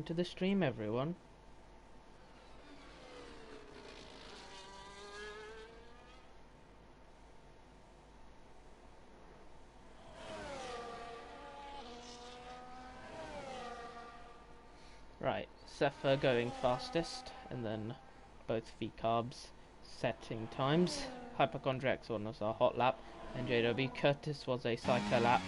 To the stream, everyone. Right, Cepha going fastest, and then both V carbs setting times. Hypochondriacs one was a hot lap, and JW Curtis was a cycle lap.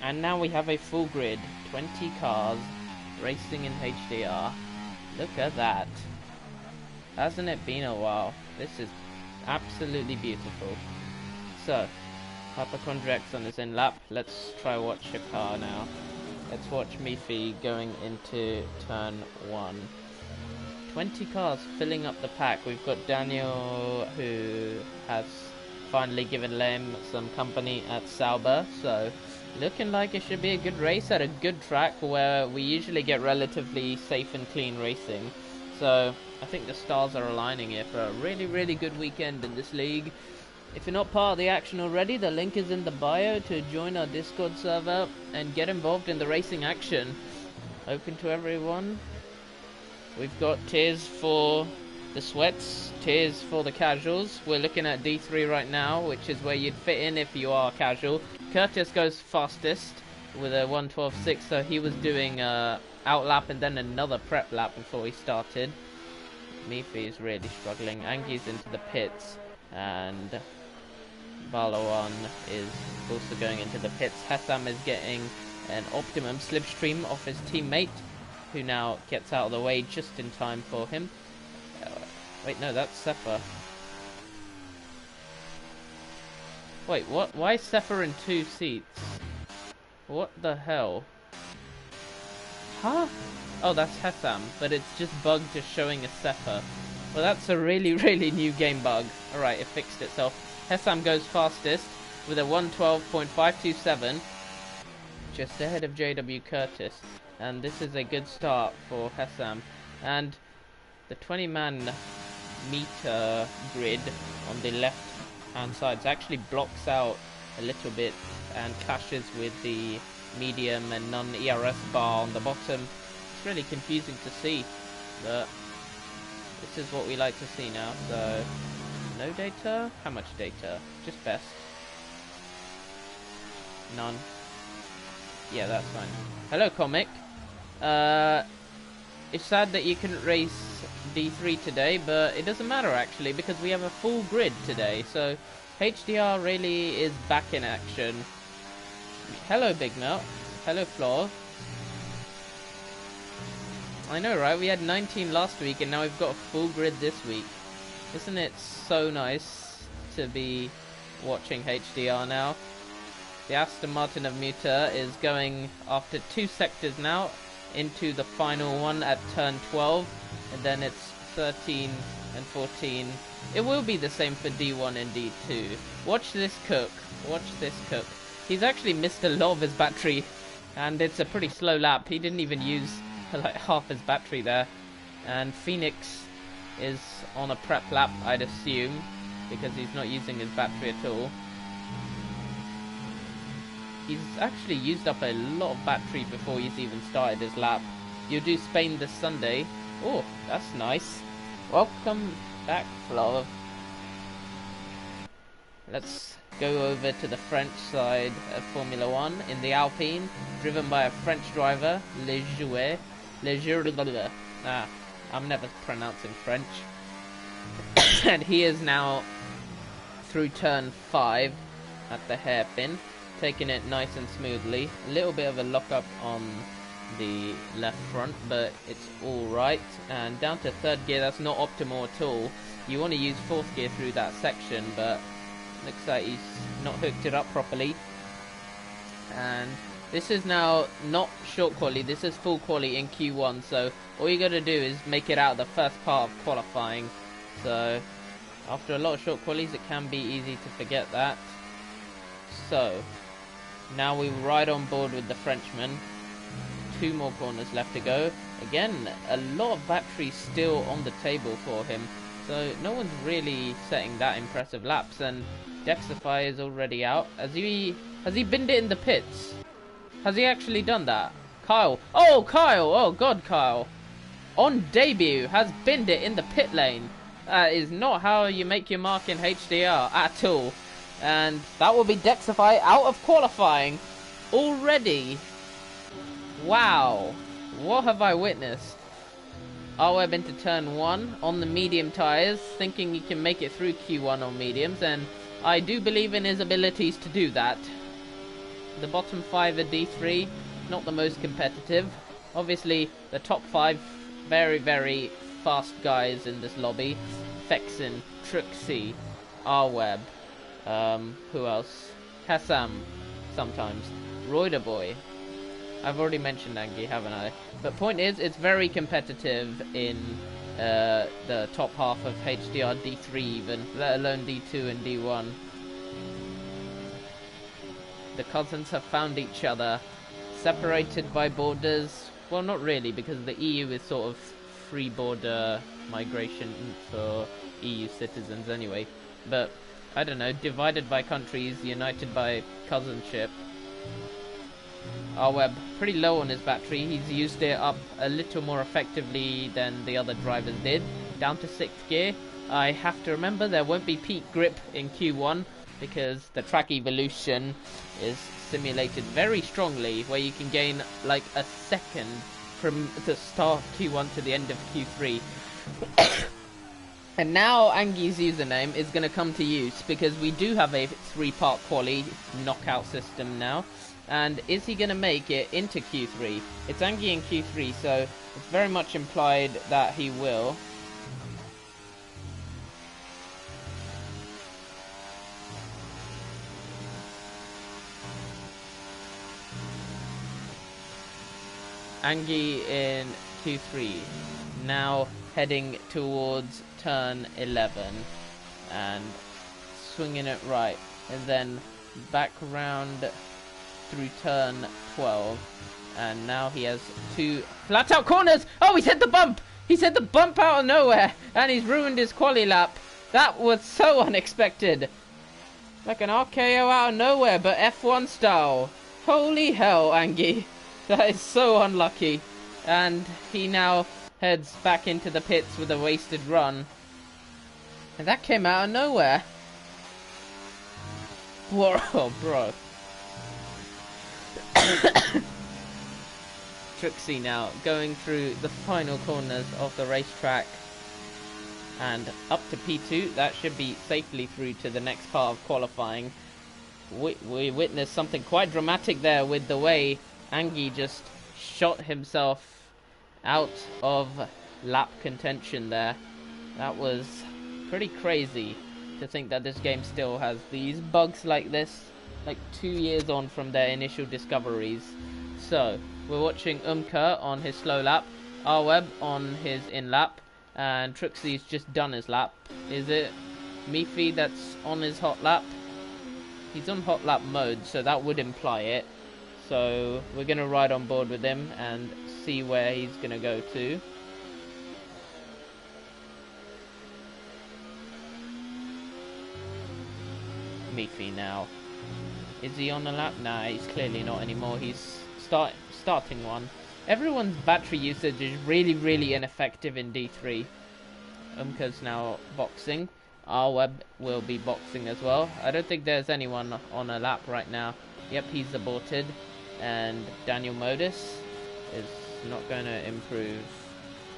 And now we have a full grid, 20 cars racing in HDR. Look at that. Hasn't it been a while? This is absolutely beautiful. So, Hypochondriacs on his in lap. Let's try watch a car now. Let's watch Mifi going into turn 1. 20 cars filling up the pack. We've got Daniel, who has finally given Lem some company at Sauber, so looking like it should be a good race at a good track where we usually get relatively safe and clean racing. So I think the stars are aligning here for a really good weekend in this league. If you're not part of the action already, the link is in the bio to join our Discord server and get involved in the racing action. Open to everyone. We've got tiers for the sweats, tiers for the casuals. We're looking at D3 right now, which is where you'd fit in if you are casual. Curtis goes fastest with a 1:12.6, so he was doing out lap and then another prep lap before he started. Mifi is really struggling. Angie's into the pits, and Balawan is also going into the pits. Hassam is getting an optimum slipstream off his teammate, who now gets out of the way just in time for him. Wait, no, that's Cepha. Wait, what? Why is Cepha in 2 seats? What the hell? Huh? Oh, that's Hassam, but it's just bugged as showing a Cepha. Well, that's a really new game bug. Alright, it fixed itself. Hassam goes fastest with a 1:12.527, just ahead of JW Curtis. And this is a good start for Hassam. And the 20-man meter grid on the left hand side actually blocks out a little bit and clashes with the medium and non-ERS bar on the bottom. It's really confusing to see, but this is what we like to see now. So no data? How much data? Just best. None. Yeah, that's fine. Hello, Comic. It's sad that you couldn't race D3 today, but it doesn't matter actually, because we have a full grid today, so HDR really is back in action. Hello, Big Melt. Hello, Floor. I know, right? We had 19 last week, and now we've got a full grid this week. Isn't it so nice to be watching HDR now? The Aston Martin of Muta is going after 2 sectors now into the final one at turn 12, and then it's 13 and 14. It will be the same for D1 and D2. Watch this cook. Watch this cook. He's actually missed a lot of his battery, and it's a pretty slow lap. He didn't even use like half his battery there. And Phoenix is on a prep lap, I'd assume, because he's not using his battery at all. He's actually used up a lot of battery before he's even started his lap. You'll do Spain this Sunday. Oh, that's nice. Welcome back, Flo. Let's go over to the French side of Formula 1 in the Alpine, driven by a French driver, I'm never pronouncing French. And he is now through turn 5 at the hairpin, taking it nice and smoothly. A little bit of a lockup on the left front, but it's alright. And down to 3rd gear, that's not optimal at all. You want to use 4th gear through that section, but looks like he's not hooked it up properly. And this is now not short quali, this is full quali in Q1, so all you gotta do is make it out the first part of qualifying. So after a lot of short qualies, it can be easy to forget that. So now we ride on board with the Frenchman. 2 more corners left to go. Again, a lot of battery still on the table for him, so no one's really setting that impressive laps. And Dexify is already out. Has he binned it in the pits? Has he actually done that? Kyle. Oh, Kyle. Oh, God, Kyle. On debut, has binned it in the pit lane. That is not how you make your mark in HDR at all. And that will be Dexify out of qualifying already. Wow. What have I witnessed? R12 into turn 1 on the medium tyres, thinking he can make it through Q1 on mediums, and I do believe in his abilities to do that. The bottom 5 at D3, not the most competitive. Obviously, the top 5, very, very fast guys in this lobby. Fexin, Trixie, R12, who else? Hassam, sometimes. Roider Boy. I've already mentioned Angie, haven't I? But point is, it's very competitive in the top half of HDR D3 even, let alone D2 and D1. The cousins have found each other, separated by borders. Well, not really, because the EU is sort of free border migration for EU citizens anyway. But, I don't know, divided by countries, united by cousinship. R12 pretty low on his battery. He's used it up a little more effectively than the other drivers did. Down to 6th gear. I have to remember there won't be peak grip in Q1 because the track evolution is simulated very strongly, where you can gain like a second from the start of Q1 to the end of Q3. And now Angie's username is going to come to use because we do have a 3-part quali knockout system now. And is he going to make it into Q3? It's Angie in Q3, so it's very much implied that he will. Angie in Q3, now heading towards turn 11 and swinging it right, and then back round through turn 12, and now he has 2 flat out corners. Oh, he's hit the bump! He's hit the bump out of nowhere, and he's ruined his quali lap. That was so unexpected. Like an RKO out of nowhere, but F1 style. Holy hell, Angie. That is so unlucky. And he now heads back into the pits with a wasted run. And that came out of nowhere. Whoa, bro. Trixie now going through the final corners of the racetrack. And up to P2, that should be safely through to the next part of qualifying. We witnessed something quite dramatic there with the way Angie just shot himself out of lap contention there. That was pretty crazy to think that this game still has these bugs like this, like 2 years on from their initial discoveries. So, we're watching Umka on his slow lap, R12 on his in lap, and Trixie's just done his lap. Is it Mifi that's on his hot lap? He's on hot lap mode, so that would imply it. So we're going to ride on board with him and see where he's going to go to. Mifi now. Is he on the lap? Nah, he's clearly not anymore. He's starting one. Everyone's battery usage is really, really ineffective in D3. Umka's now boxing. R12 will be boxing as well. I don't think there's anyone on a lap right now. Yep, he's aborted. And Daniel Modis is not going to improve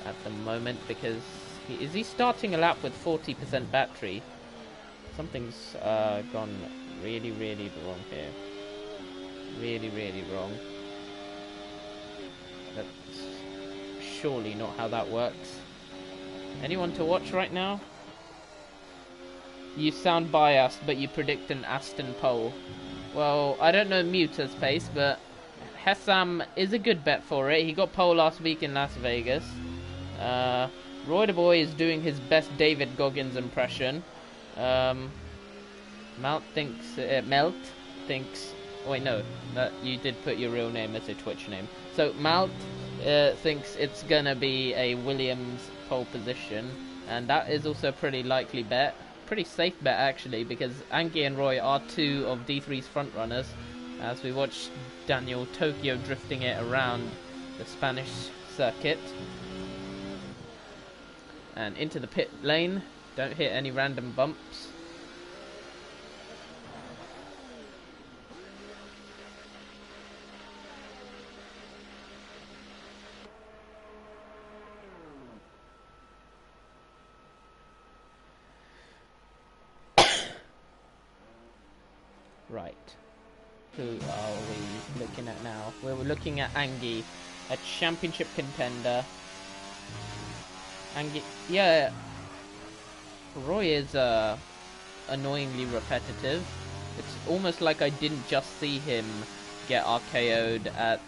at the moment because is he starting a lap with 40% battery? Something's gone really, really wrong here. Really, really wrong. That's surely not how that works. Anyone to watch right now? You sound biased, but you predict an Aston pole. Well, I don't know Muta's pace, but Hessam is a good bet for it. He got pole last week in Las Vegas. Roy the Boy is doing his best David Goggins impression. Melt thinks... Wait, no. You did put your real name as a Twitch name. So, Malt thinks it's gonna be a Williams pole position. And that is also a pretty likely bet. Pretty safe bet, actually, because Angie and Roy are 2 of D3's front runners. as we watch Daniel Tokyo drifting it around the Spanish circuit. And into the pit lane. Don't hit any random bumps. Right. Who are we looking at now? We're looking at Angie, a championship contender. Angie, yeah. Roy is annoyingly repetitive. It's almost like I didn't just see him get RKO'd at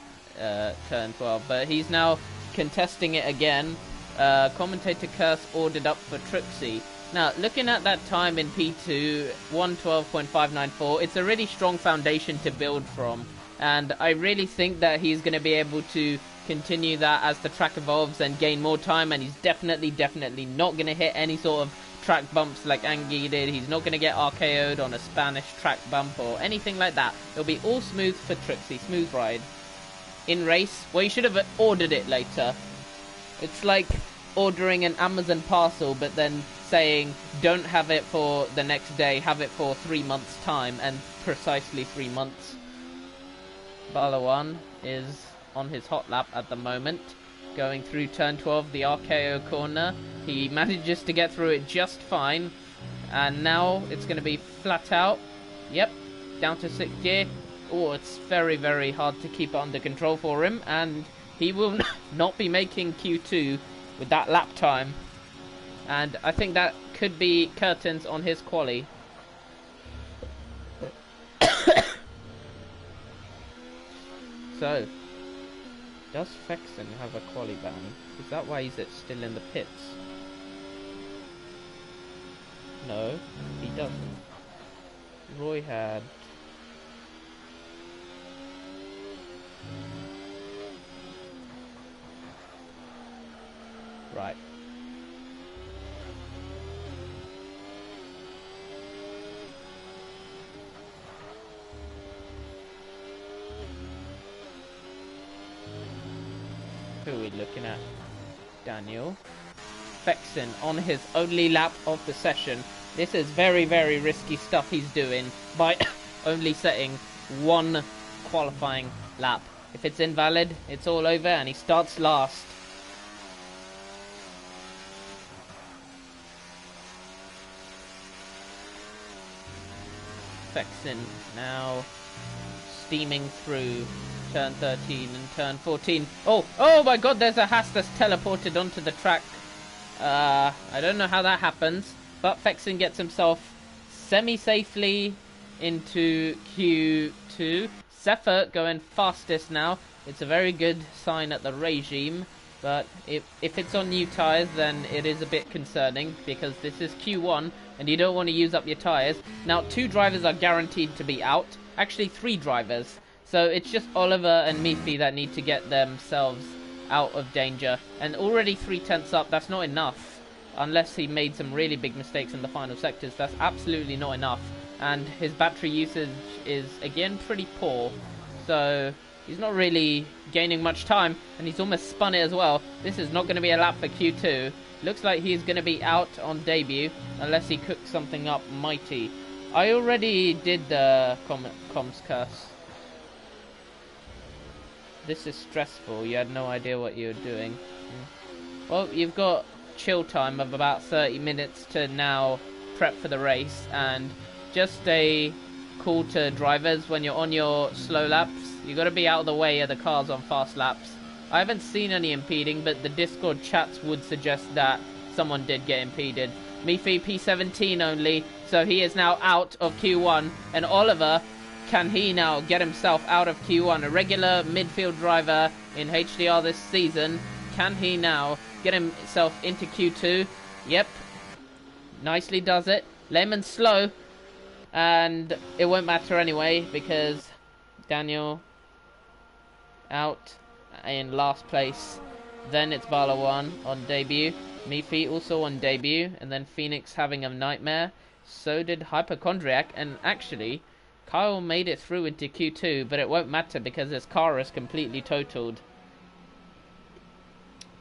turn 12, but he's now contesting it again. Commentator Curse ordered up for Trixie. Now, looking at that time in P2, 1:12.594, it's a really strong foundation to build from. And I really think that he's going to be able to continue that as the track evolves and gain more time. And he's definitely not going to hit any sort of track bumps like Angie did. He's not going to get RKO'd on a Spanish track bump or anything like that. It'll be all smooth for Trixie, smooth ride. In race, well, you should have ordered it later. It's like ordering an Amazon parcel, but then saying, don't have it for the next day, have it for 3 months' time, and precisely 3 months. Balawan is on his hot lap at the moment, going through turn 12, the RKO corner. He manages to get through it just fine, and now it's going to be flat out. Yep, down to 6th gear. Oh, it's very hard to keep it under control for him, and he will not be making Q2 with that lap time. And I think that could be curtains on his quali. So, does Fexen have a quali ban? Is that why he's still in the pits? No, he doesn't. Roy had... Right. Who are we looking at? Daniel. Fexen on his only lap of the session. This is very risky stuff he's doing by only setting one qualifying lap. If it's invalid, it's all over and he starts last. Fexen now steaming through turn 13 and turn 14. Oh my god, there's a Haas that's teleported onto the track. I don't know how that happens, but Fexen gets himself semi-safely into Q2. Sefer going fastest now. It's a very good sign at the regime, but if it's on new tyres, then it is a bit concerning, because this is Q1 and you don't want to use up your tyres. Now, 2 drivers are guaranteed to be out. Actually, 3 drivers. So it's just Oliver and Mifi that need to get themselves out of danger. And already 3 tenths up, that's not enough. Unless he made some really big mistakes in the final sectors, that's absolutely not enough. And his battery usage is, again, pretty poor. So he's not really gaining much time, and he's almost spun it as well. This is not going to be a lap for Q2. Looks like he's going to be out on debut, unless he cooks something up mighty. I already did the comms curse. This is stressful. You had no idea what you were doing. Well, you've got chill time of about 30 minutes to now prep for the race, and just a call to drivers when you're on your slow laps. You got to be out of the way of the cars on fast laps. I haven't seen any impeding, but the Discord chats would suggest that someone did get impeded. Mifi P17 only, so he is now out of Q1, and Oliver, can he now get himself out of Q1? A regular midfield driver in HDR this season, can he now get himself into Q2? Yep, nicely does it. Lehman's slow, and it won't matter anyway, because Daniel out in last place. Then it's Balawan on debut, Mifi also on debut, and then Phoenix having a nightmare. So did Hypochondriac, and actually Kyle made it through into Q2, but it won't matter because his car is completely totaled.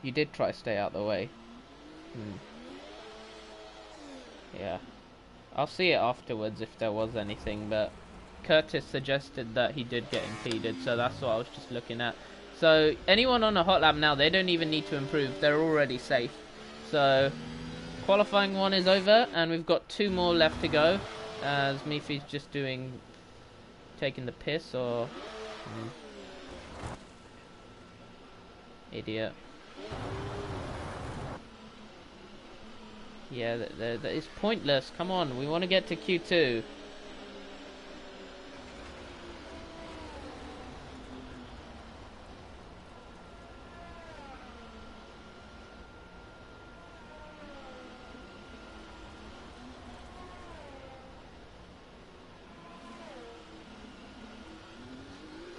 You did try to stay out the way. Yeah. I'll see it afterwards if there was anything, but Curtis suggested that he did get impeded, so that's what I was just looking at. So anyone on a hot lap now, they don't even need to improve. They're already safe. So qualifying 1 is over, and we've got 2 more left to go. As Mifi's just taking the piss, or idiot. Yeah, that is pointless. Come on, we want to get to Q2.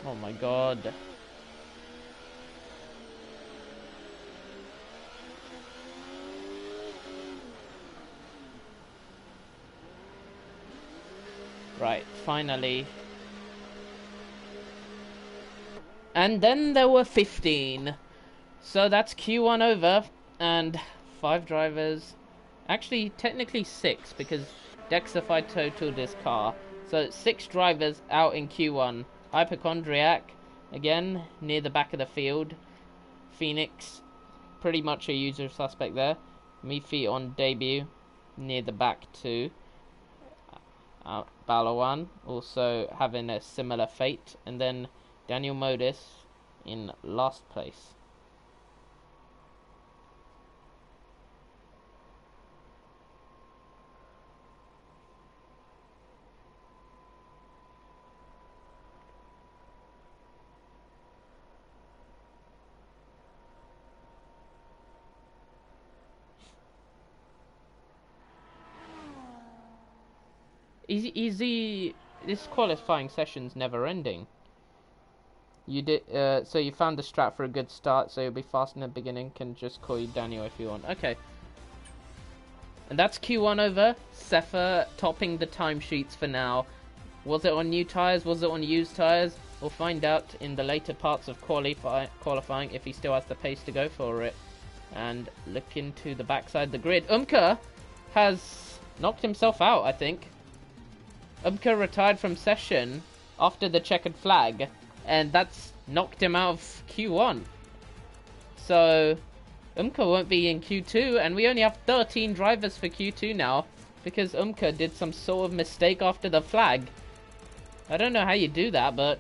Oh my god. Right, finally. And then there were 15. So that's Q1 over, and 5 drivers. Actually, technically 6, because Dexify totaled his car. So 6 drivers out in Q1. Hypochondriac, again, near the back of the field. Phoenix, pretty much a user suspect there. Mifi on debut, near the back too. Balawan also having a similar fate, and then Daniel Modis in last place. This qualifying session's never ending. You did so you found the strat for a good start, so you'll be fast in the beginning. Can just call you Daniel if you want. Okay. And that's Q1 over. Cepha topping the timesheets for now. Was it on new tyres? Was it on used tyres? We'll find out in the later parts of qualifying if he still has the pace to go for it. And look into the backside of the grid. Umka has knocked himself out, I think. Umka retired from session after the checkered flag, and that's knocked him out of Q1. So Umka won't be in Q2, and we only have 13 drivers for Q2 now, because Umka did some sort of mistake after the flag. I don't know how you do that, but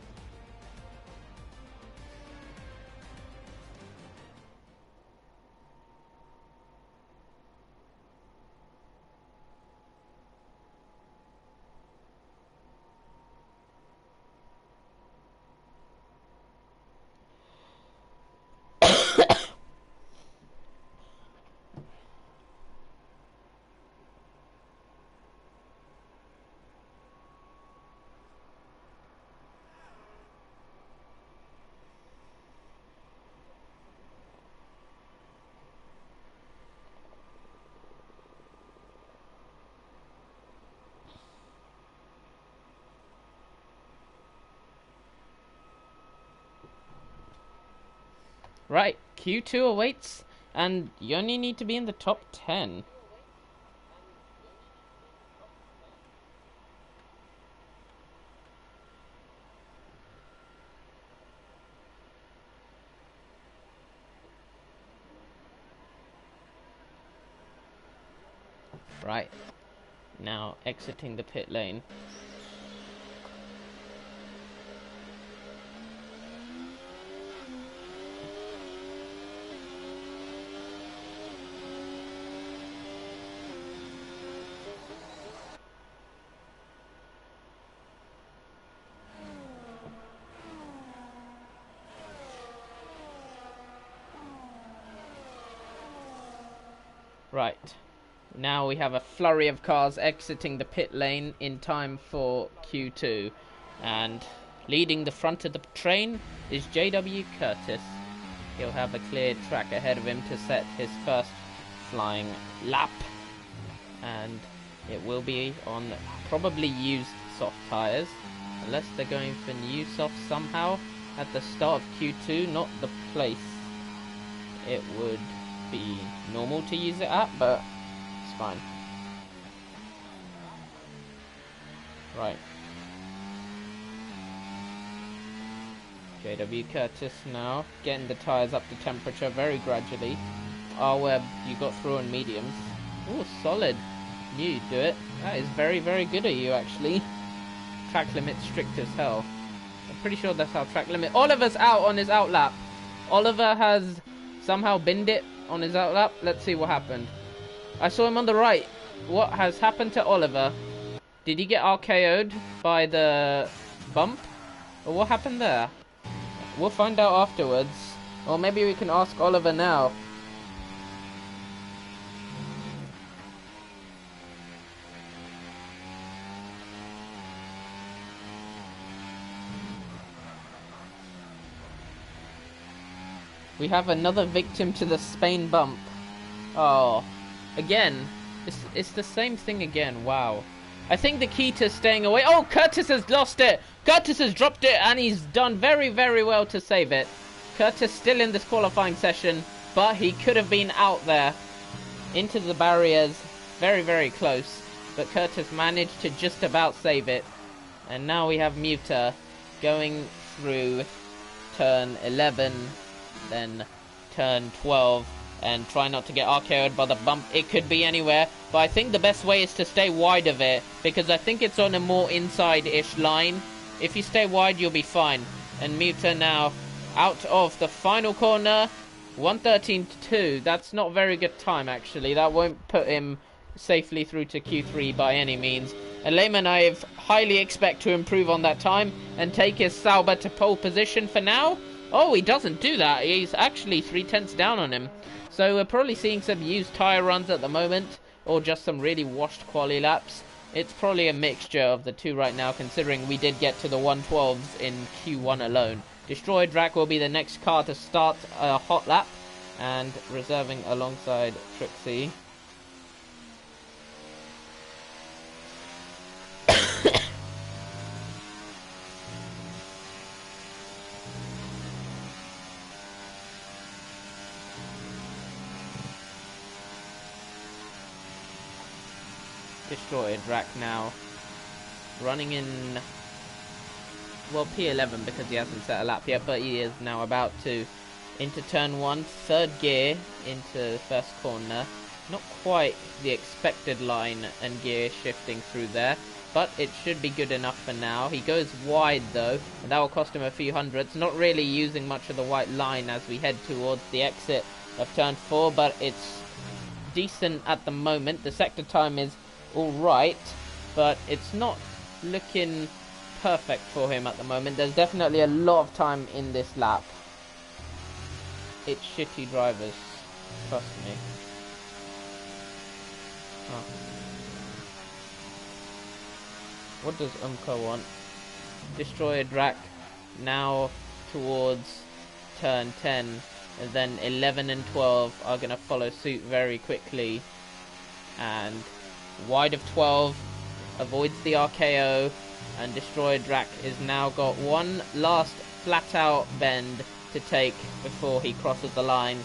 right, Q2 awaits, and you only need to be in the top 10. Right, now exiting the pit lane. Right, now we have a flurry of cars exiting the pit lane in time for Q2, and leading the front of the train is JW Curtis. He'll have a clear track ahead of him to set his first flying lap, and it will be on probably used soft tyres. Unless they're going for new soft somehow at the start of Q2, not the place it would be normal to use it at, but it's fine. Right. JW Curtis now, getting the tyres up to temperature very gradually. R-Web, you got through on mediums. Oh, solid. Knew you'd do it. That is very, very good of you, actually. Track limit strict as hell. I'm pretty sure that's how track limit... Oliver's out on his out lap. Oliver has somehow binned it on his out lap. Let's see what happened. I saw him on the right. What has happened to Oliver? Did he get RKO'd by the bump? Or what happened there? We'll find out afterwards. Or maybe we can ask Oliver now. We have another victim to the Spain bump. Oh, again. It's the same thing again. Wow. I think the key to staying away... Oh, Curtis has lost it. Curtis has dropped it, and he's done very, very well to save it. Curtis still in this qualifying session, but he could have been out there. Into the barriers. Very, very close. But Curtis managed to just about save it. And now we have Muta going through turn 11... then turn 12 and try not to get RKO'd by the bump. It could be anywhere, but I think the best way is to stay wide of it, because I think it's on a more inside-ish line. If you stay wide, you'll be fine. And Muta now out of the final corner, 1:13.2. That's not very good time, actually. That won't put him safely through to Q3 by any means. And Lehman, I highly expect to improve on that time and take his Sauber to pole position for now. Oh, he doesn't do that. He's actually 3/10 down on him. So we're probably seeing some used tyre runs at the moment, or just some really washed quali laps. It's probably a mixture of the two right now, considering we did get to the 112s in Q1 alone. Destroyed Rack will be the next car to start a hot lap, and reserving alongside Trixie. Destroyed Rack now running in, well, P11 because he hasn't set a lap yet, but he is now about to. Into turn 1, third gear into first corner. Not quite the expected line and gear shifting through there, but it should be good enough for now. He goes wide though, and that will cost him a few hundreds. Not really using much of the white line as we head towards the exit of turn 4, but it's decent at the moment. The sector time is alright, but it's not looking perfect for him at the moment. There's definitely a lot of time in this lap. It's shitty drivers, trust me. Oh. What does Umko want? Destroyed Rack now towards turn 10, and then 11 and 12 are going to follow suit very quickly. And wide of 12 avoids the RKO, and Destroyed Rack is now got one last flat out bend to take before he crosses the line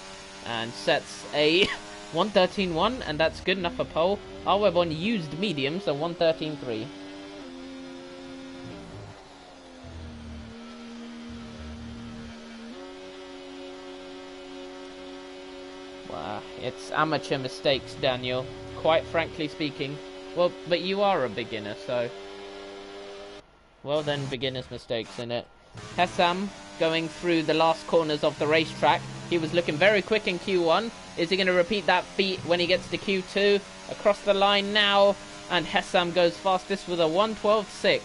and sets a 1:13.1, and that's good enough for pole. R-Web on used medium, so 1:13.3. Wow, it's amateur mistakes, Daniel. Quite frankly speaking. Well, but you are a beginner, so... Well then, beginner's mistakes, innit? Hessam going through the last corners of the racetrack. He was looking very quick in Q1. Is he going to repeat that feat when he gets to Q2? Across the line now, and Hessam goes fastest with a 1:12.6.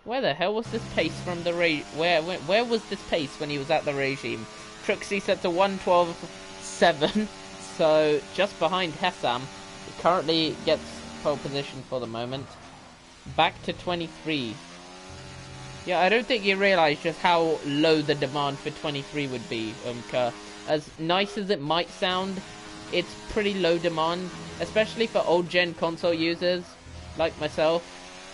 Where the hell was this pace from the where was this pace when he was at the regime? Trixie sets a 1:12.7, so just behind Hessam. He currently gets pole position for the moment. Back to 23. Yeah, I don't think you realise just how low the demand for 23 would be, Umka. As nice as it might sound, it's pretty low demand, especially for old gen console users like myself.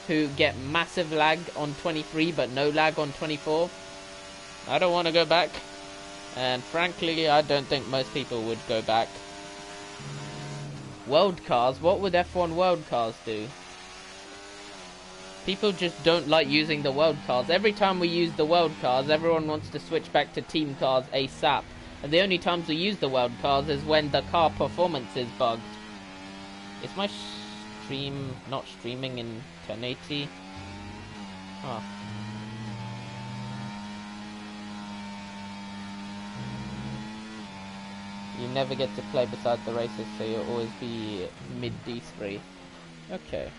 who get massive lag on 23 but no lag on 24. I don't want to go back, and frankly I don't think most people would go back. World cars, what would F1 world cars do? People just don't like using the world cars. Every time we use the world cars, everyone wants to switch back to team cars ASAP. And the only times we use the world cars is when the car performance is bugged. Is my stream not streaming in 1080? Huh. You never get to play beside the races, so you'll always be mid D3. Okay.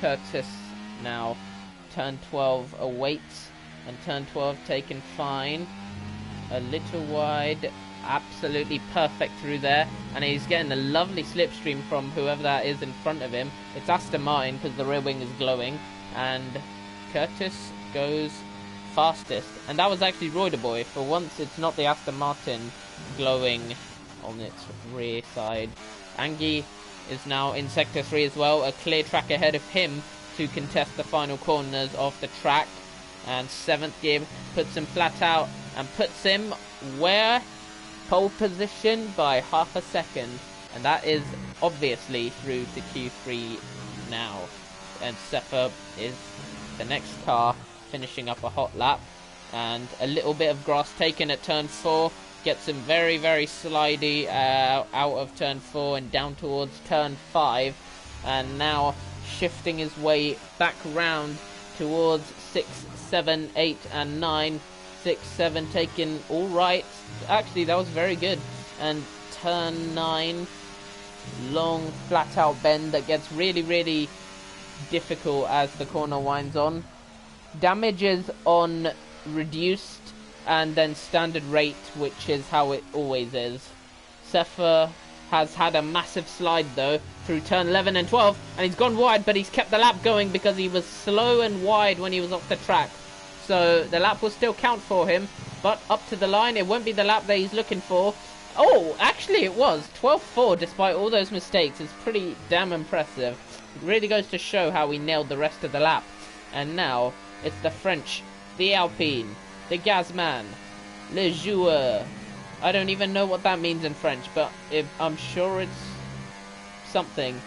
Curtis now, turn 12 awaits, and turn 12 taken fine. A little wide, absolutely perfect through there, and he's getting a lovely slipstream from whoever that is in front of him. It's Aston Martin because the rear wing is glowing, and Curtis goes fastest, and that was actually Boy. For once it's not the Aston Martin glowing on its rear side. Angie is now in sector 3 as well, a clear track ahead of him to contest the final corners of the track, and 7th gear puts him flat out and puts him where? Pole position by half a second, and that is obviously through to Q3 now, and Seppa is the next car finishing up a hot lap, and a little bit of grass taken at turn 4 gets him very, very slidey out of turn 4 and down towards turn 5, and now shifting his way back round towards 6, 7, 8 and 9. 6, 7 taken all right. Actually, that was very good. And turn 9, long flat out bend that gets really, really difficult as the corner winds on. Damages on reduced and then standard rate, which is how it always is. Sefer has had a massive slide though through turn 11 and 12, and he's gone wide, but he's kept the lap going because he was slow and wide when he was off the track. So the lap will still count for him, but up to the line, it won't be the lap that he's looking for. Oh, actually it was 12.4 despite all those mistakes. It's pretty damn impressive. It really goes to show how we nailed the rest of the lap. And now it's the French, the Alpine, the Gazman, Le Joueur. I don't even know what that means in French, but I'm sure it's something.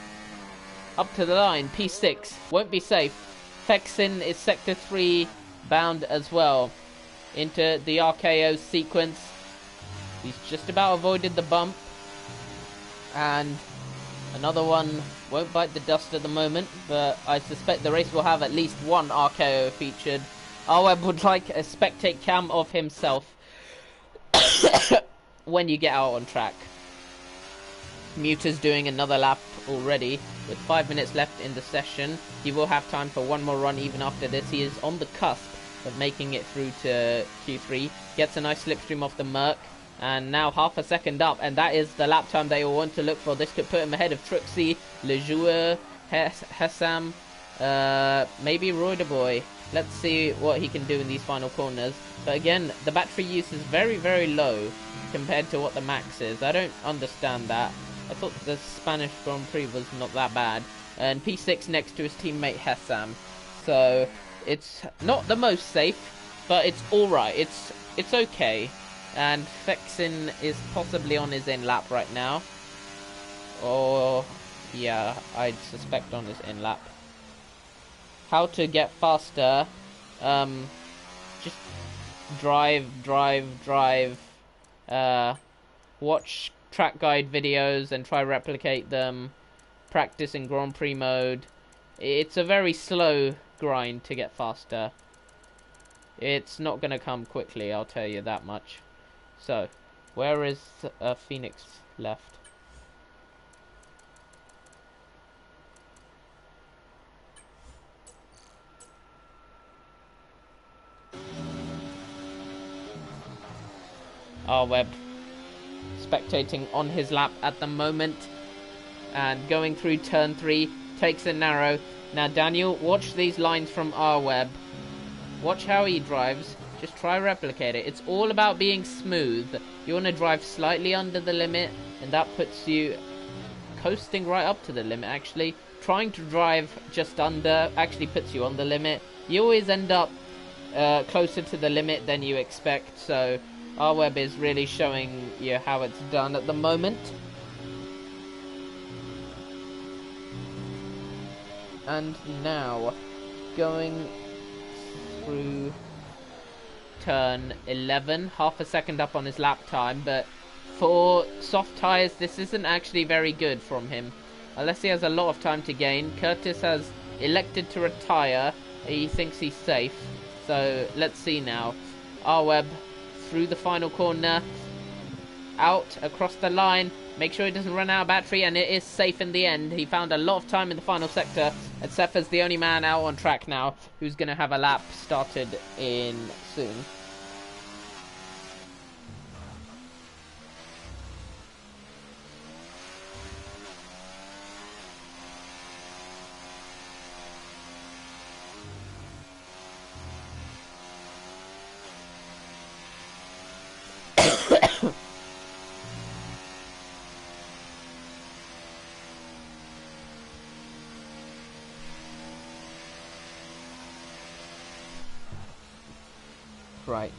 Up to the line, P6 won't be safe. Fexin is sector 3 bound as well into the RKO sequence. He's just about avoided the bump, and another one won't bite the dust at the moment, but I suspect the race will have at least one RKO featured. Arweb would like a spectate cam of himself when you get out on track. Muta's doing another lap already with 5 minutes left in the session. He will have time for one more run even after this. He is on the cusp of making it through to Q3. Gets a nice slipstream off the Merc, and now half a second up, and that is the lap time they will want to look for. This could put him ahead of Truxie, Le Joueur, Hessam, maybe Boy. Let's see what he can do in these final corners. But again, the battery use is very, very low compared to what the max is. I don't understand that. I thought the Spanish Grand Prix was not that bad. And P6 next to his teammate Hessam. So it's not the most safe, but it's alright. It's okay. And Fexin is possibly on his in lap right now. Or yeah, I'd suspect on his in lap. How to get faster? Just drive. Watch track guide videos and try replicate them. Practice in Grand Prix mode. It's a very slow grind to get faster. It's not going to come quickly, I'll tell you that much. So, where is Phoenix left? Webb spectating on his lap at the moment, and going through turn 3, takes a narrow. Now Daniel, watch these lines from R-Web. Watch how he drives. Just try replicate it. It's all about being smooth. You want to drive slightly under the limit, and that puts you coasting right up to the limit actually. trying to drive just under actually puts you on the limit. You always end up closer to the limit than you expect, so R12 is really showing you how it's done at the moment. And now, going through turn 11, half a second up on his lap time, but for soft tyres this isn't actually very good from him, unless he has a lot of time to gain. Curtis has elected to retire, he thinks he's safe, so let's see now. R12 through the final corner, out across the line, make sure he doesn't run out of battery, and it is safe in the end. He found a lot of time in the final sector, and Sefa's the only man out on track now who's going to have a lap started in soon. Right.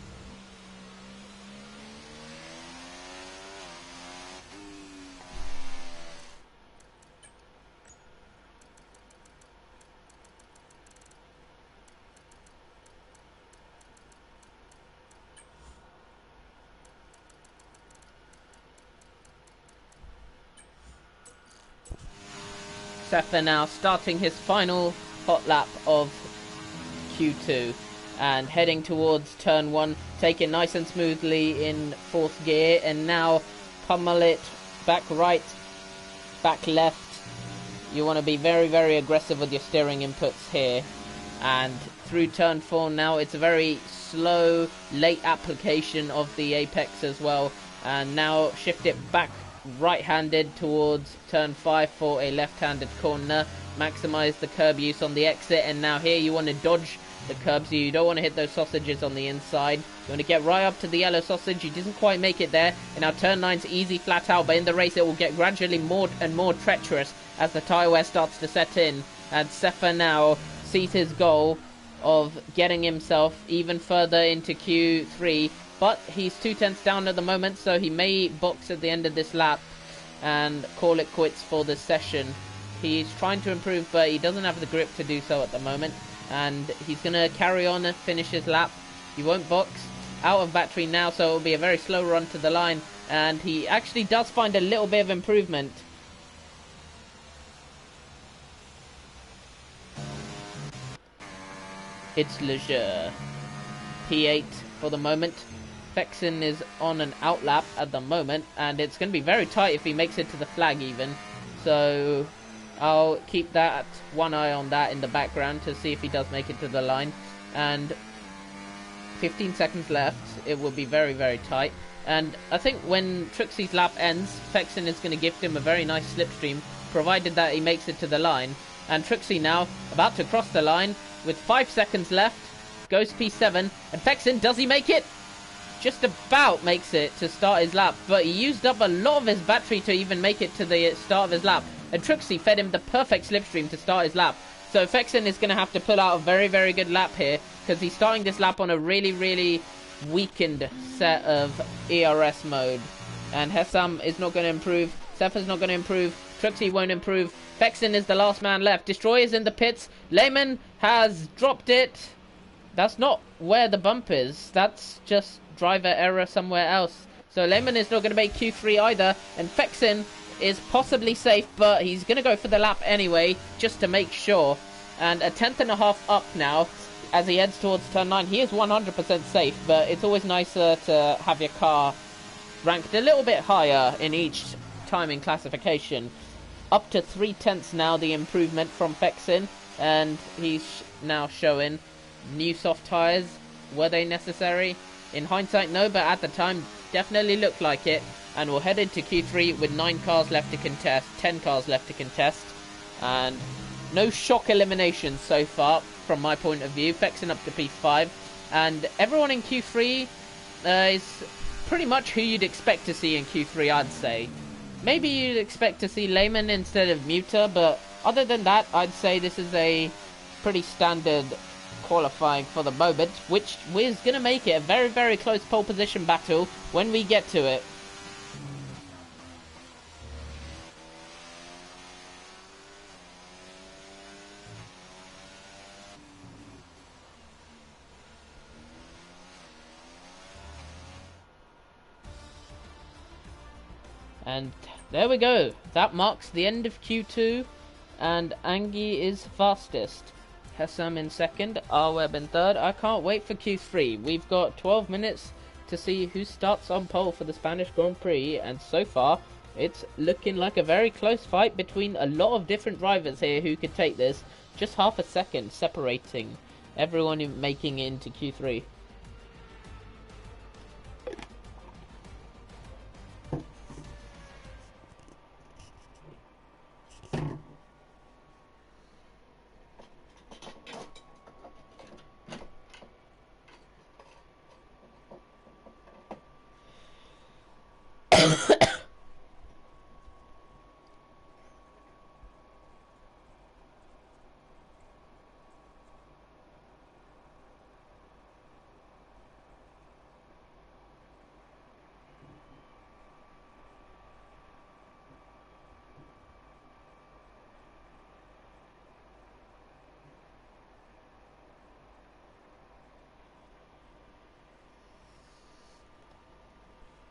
Sefa now starting his final hot lap of Q2 and heading towards turn 1, take it nice and smoothly in 4th gear, and now pummel it back right, back left. You want to be very, very aggressive with your steering inputs here. And through turn 4 now, it's a very slow, late application of the apex as well. And now shift it back right-handed towards turn 5 for a left-handed corner. Maximize the curb use on the exit, and now here you want to dodge the curbs. You don't want to hit those sausages on the inside. You want to get right up to the yellow sausage. He doesn't quite make it there, and now turn 9's easy flat out, but in the race it will get gradually more and more treacherous as the tyre wear starts to set in. And Sefa now sees his goal of getting himself even further into Q3, but he's 2/10 down at the moment, so he may box at the end of this lap and call it quits for this session. He's trying to improve, but he doesn't have the grip to do so at the moment, and he's going to carry on and finish his lap. He won't box. Out of battery now, so it will be a very slow run to the line, and he actually does find a little bit of improvement. It's Leger. P8 for the moment. Fexen is on an outlap at the moment, and it's going to be very tight if he makes it to the flag even. So I'll keep that one eye on that in the background to see if he does make it to the line. And 15 seconds left. It will be very, very tight. And I think when Trixie's lap ends, Fexen is going to gift him a very nice slipstream, provided that he makes it to the line. And Trixie now about to cross the line with 5 seconds left. Goes P7, and Fexen, does he make it? Just about makes it to start his lap, but he used up a lot of his battery to even make it to the start of his lap. And Trixie fed him the perfect slipstream to start his lap. So Fexen is going to have to pull out a very, very good lap here, because he's starting this lap on a really, really weakened set of ERS mode. And Hessam is not going to improve. Sefa's not going to improve. Trixie won't improve. Fexen is the last man left. Destroy is in the pits. Lehman has dropped it. That's not where the bump is. That's just driver error somewhere else. So Lehman is not going to make Q3 either. And Fexen is possibly safe, but he's going to go for the lap anyway, just to make sure. And a 10.5 up now as he heads towards turn 9. He is 100% safe, but it's always nicer to have your car ranked a little bit higher in each timing classification. Up to 3/10 now, the improvement from Fexen, and he's now showing new soft tyres. Were they necessary? In hindsight, no, but at the time, definitely looked like it. And we'll head into Q3 with 9 cars left to contest, 10 cars left to contest. And no shock eliminations so far, from my point of view. Fexen up to P5. And everyone in Q3 is pretty much who you'd expect to see in Q3, I'd say. Maybe you'd expect to see Lehman instead of Muta, but Other than that, I'd say this is a pretty standard qualifying for the moment, which is going to make it a very, very close pole position battle when we get to it. And there we go. That marks the end of Q2, and Angie is fastest. Hessam in second, Arweb in third. I can't wait for Q3. We've got 12 minutes to see who starts on pole for the Spanish Grand Prix, and so far it's looking like a very close fight between a lot of different drivers here who could take this. Just half a second separating everyone making it into Q3.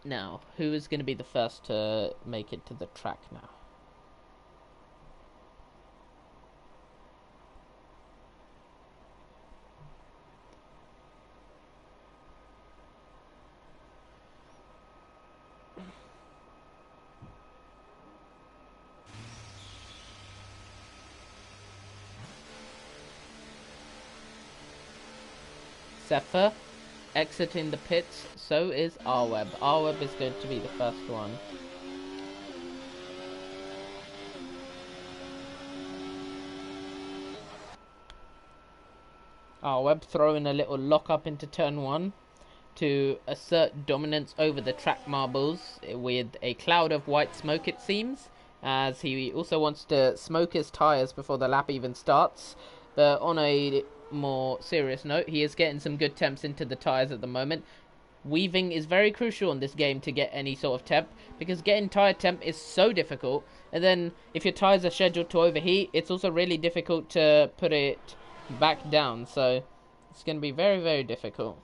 Now, who is going to be the first to make it to the track now? Zephyr exiting the pits, so is Arweb. Arweb is going to be the first one. Arweb throwing a little lock up into turn 1 to assert dominance over the track marbles with a cloud of white smoke, it seems, as he also wants to smoke his tyres before the lap even starts. But on a more serious note, he is getting some good temps into the tyres at the moment. Weaving is very crucial in this game to get any sort of temp, because getting tyre temp is so difficult, and then if your tyres are scheduled to overheat, it's also really difficult to put it back down, so it's going to be very, very difficult.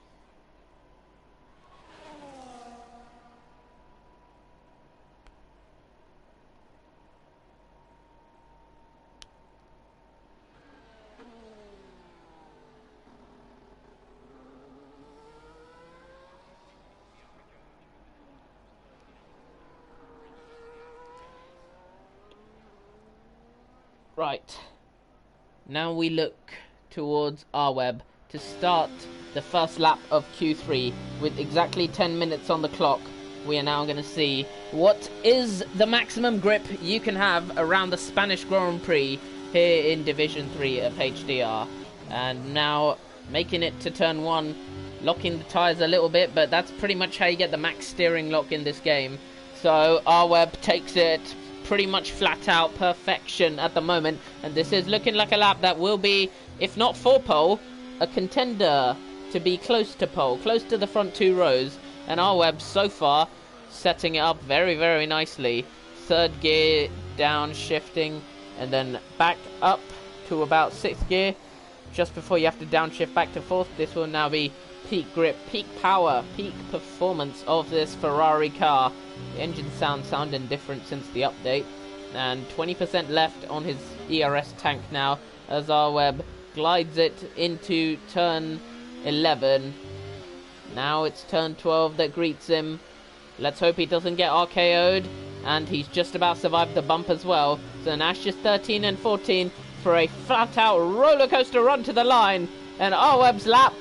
Right, now we look towards Arweb to start the first lap of Q3 with exactly 10 minutes on the clock. We are now going to see what is the maximum grip you can have around the Spanish Grand Prix here in Division 3 of HDR. And now making it to turn 1, locking the tyres a little bit, but that's pretty much how you get the max steering lock in this game. So Arweb takes it pretty much flat out perfection at the moment, and this is looking like a lap that will be, if not for pole, a contender to be close to pole, close to the front 2 rows. And Arweb so far setting it up very, very nicely. Third gear down, shifting, and then back up to about 6th gear just before you have to downshift back to 4th. This will now be peak grip, peak power, peak performance of this Ferrari car. The engine sounding different since the update, and 20% left on his ERS tank now as Arweb glides it into turn 11. Now it's turn 12 that greets him. Let's hope he doesn't get RKO'd, and he's just about survived the bump as well. So Nash just 13 and 14 for a flat out roller coaster run to the line, and Arweb's lap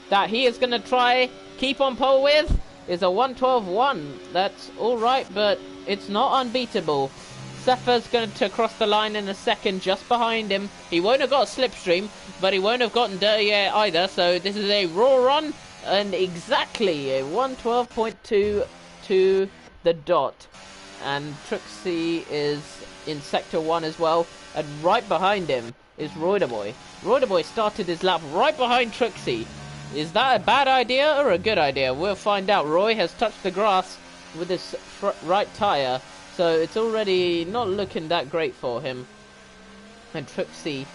that he is going to try keep on pole with is a 1:12.1. That's alright, but it's not unbeatable. Zephyr's going to cross the line in a second just behind him. He won't have got a slipstream, but he won't have gotten dirty air either, so this is a raw run, and exactly a 1:12.2 to the dot. And Trixie is in sector 1 as well. And right behind him is Royderboy. Royderboy started his lap right behind Trixie. Is that a bad idea or a good idea? We'll find out. Roy has touched the grass with his right tyre, so it's already not looking that great for him. And Trixie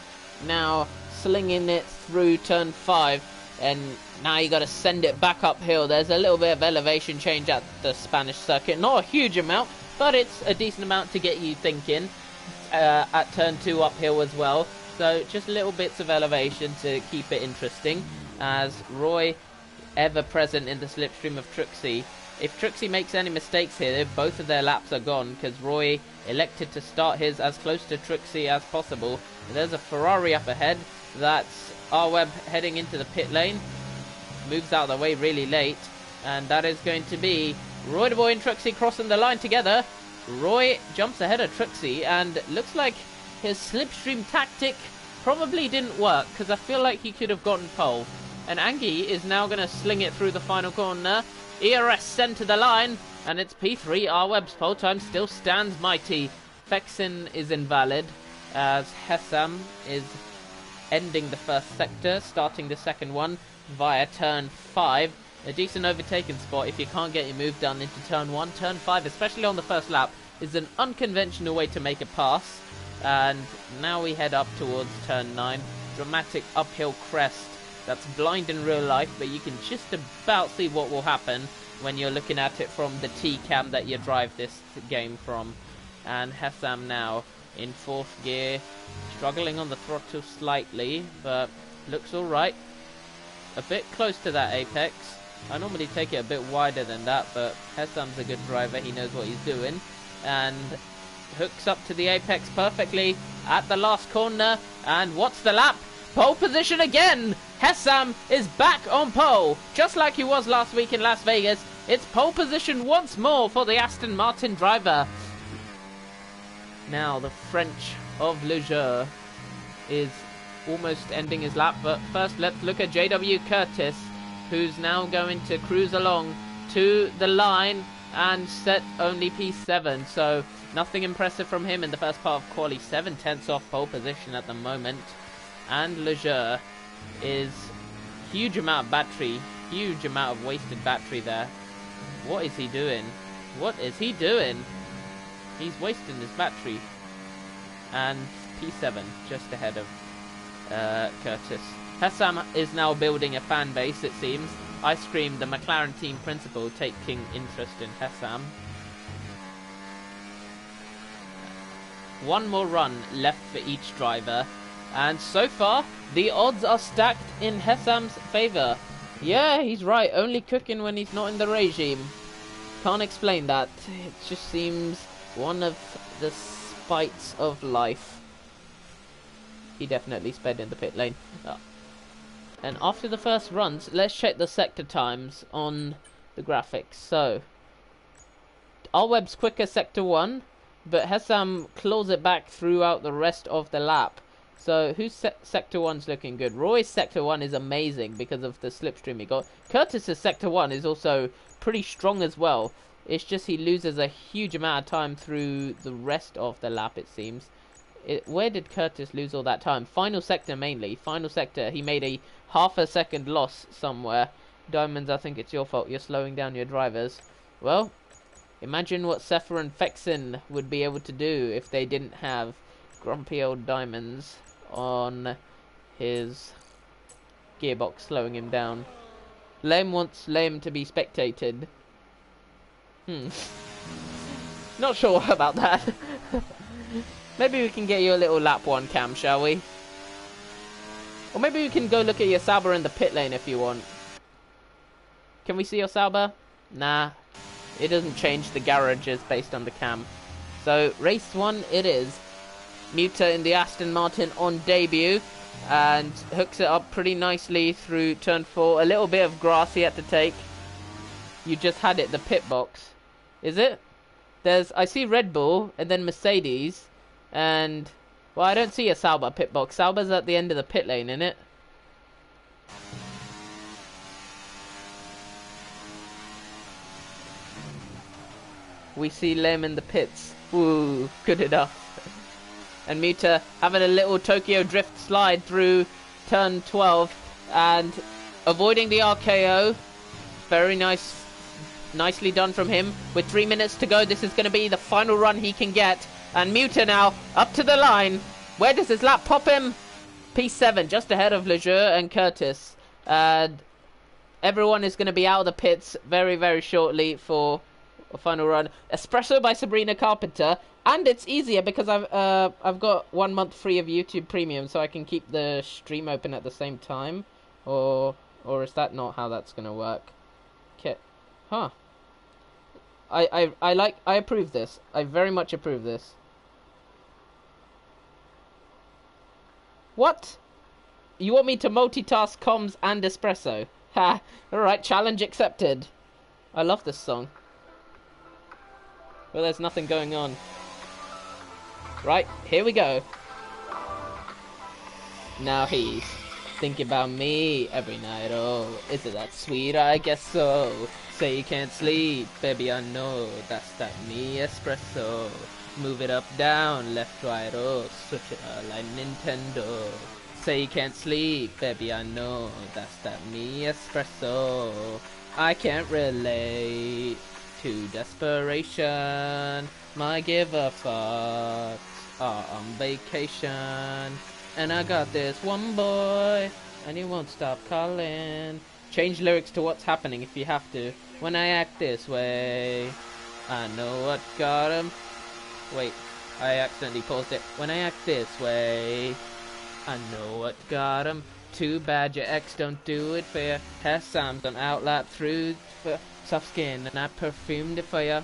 now slinging it through turn 5, and now you got to send it back uphill. There's a little bit of elevation change at the Spanish circuit. Not a huge amount, but it's a decent amount to get you thinking. At turn 2 uphill as well. So just little bits of elevation to keep it interesting, as Roy ever present in the slipstream of Trixie. If Trixie makes any mistakes here, both of their laps are gone, because Roy elected to start his as close to Trixie as possible. There's a Ferrari up ahead. That's R-Web heading into the pit lane. Moves out of the way really late, and that is going to be Royderboy and Trixie crossing the line together. Roy jumps ahead of Trixie, and looks like his slipstream tactic probably didn't work, because I feel like he could have gotten pole. And Angie is now going to sling it through the final corner. ERS sent to the line, and it's P3. R-Web's pole time still stands mighty. Fexin is invalid, as Hessam is ending the first sector, starting the second one via turn 5. A decent overtaking spot if you can't get your move done into turn 1. Turn 5, especially on the first lap, is an unconventional way to make a pass. And now we head up towards turn 9. Dramatic uphill crest that's blind in real life, but you can just about see what will happen when you're looking at it from the T-cam that you drive this game from. And Hessam now in 4th gear, struggling on the throttle slightly, but looks alright. A bit close to that apex. I normally take it a bit wider than that, but Hessam's a good driver. He knows what he's doing. And hooks up to the apex perfectly at the last corner. And what's the lap? Pole position again! Hessam is back on pole, just like he was last week in Las Vegas. It's pole position once more for the Aston Martin driver. Now the French of Leger is almost ending his lap, but first let's look at JW Curtis, who's now going to cruise along to the line and set only P7, so nothing impressive from him in the first part of quali. 7/10 off pole position at the moment, and Leger is huge amount of battery, huge amount of wasted battery there. What is he doing? What is he doing? He's wasting his battery. And P7 just ahead of Curtis. Hessam is now building a fan base, it seems. Ice Cream, the McLaren team principal, taking interest in Hessam. One more run left for each driver, and so far the odds are stacked in Hessam's favour. Yeah, he's right, only cooking when he's not in the regime. Can't explain that. It just seems one of the spites of life. He definitely sped in the pit lane. And after the first runs, let's check the sector times on the graphics. So, R-Web's quicker sector 1, but Hessam claws it back throughout the rest of the lap. So, whose sector 1's looking good? Roy's sector 1 is amazing because of the slipstream he got. Curtis's sector 1 is also pretty strong as well. It's just he loses a huge amount of time through the rest of the lap, it seems. Where did Curtis lose all that time? Final sector mainly. Final sector, he made a half a second loss somewhere. Diamonds, I think it's your fault. You're slowing down your drivers. Well, imagine what Sefer and Fexin would be able to do if they didn't have grumpy old Diamonds on his gearbox slowing him down. Lame wants Lame to be spectated. Not sure about that. Maybe we can get you a little lap 1 cam, shall we? Or maybe we can go look at your Sauber in the pit lane if you want. Can we see your Sauber? Nah. It doesn't change the garages based on the cam. So, race 1 it is. Muta in the Aston Martin on debut. And hooks it up pretty nicely through turn 4. A little bit of grass he had to take. You just had it, the pit box. Is it? I see Red Bull and then Mercedes. And, well, I don't see a Sauber pit box. Sauber's at the end of the pit lane, innit? We see Lem in the pits. Ooh, good enough. and Muta having a little Tokyo Drift slide through turn 12 and avoiding the RKO. Very nice, nicely done from him. With 3 minutes to go, this is going to be the final run he can get. And Muta now up to the line. Where does his lap pop him? P7, just ahead of Lejeune and Curtis. And everyone is going to be out of the pits very, very shortly for a final run. Espresso by Sabrina Carpenter. And it's easier because I've got 1 month free of YouTube Premium, so I can keep the stream open at the same time. Or is that not how that's going to work? Okay. Huh. I approve this. I very much approve this. What? You want me to multitask comms and espresso? Ha! Alright, challenge accepted. I love this song. Well, there's nothing going on. Right, here we go. Now he's thinking about me every night. Oh, is it that sweet? I guess so. Say you can't sleep, baby, I know. That's that me espresso. Move it up, down, left, right, oh, switch it up like Nintendo. Say you can't sleep, baby, I know. That's that me espresso. I can't relate to desperation. My give a fucks are on vacation. And I got this one boy, and he won't stop calling. Change lyrics to what's happening if you have to. When I act this way, I know what got him. Wait, I accidentally paused it. When I act this way, I know what got him. Too bad your ex don't do it for ya. Hair Sam's on outlap through for soft skin, and I perfumed it for ya.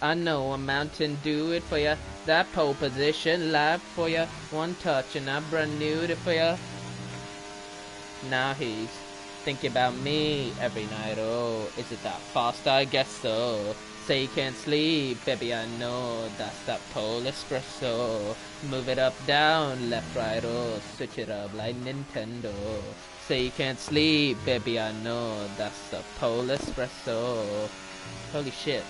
I know a mountain do it for ya. That pole position live for ya. One touch and I brand new it for ya. Now he's thinking about me every night. Oh, is it that fast? I guess so. Say you can't sleep, baby, I know. That's that pole espresso. Move it up, down, left, right, oh. Switch it up like Nintendo. Say you can't sleep, baby, I know. That's the pole espresso. Holy shit.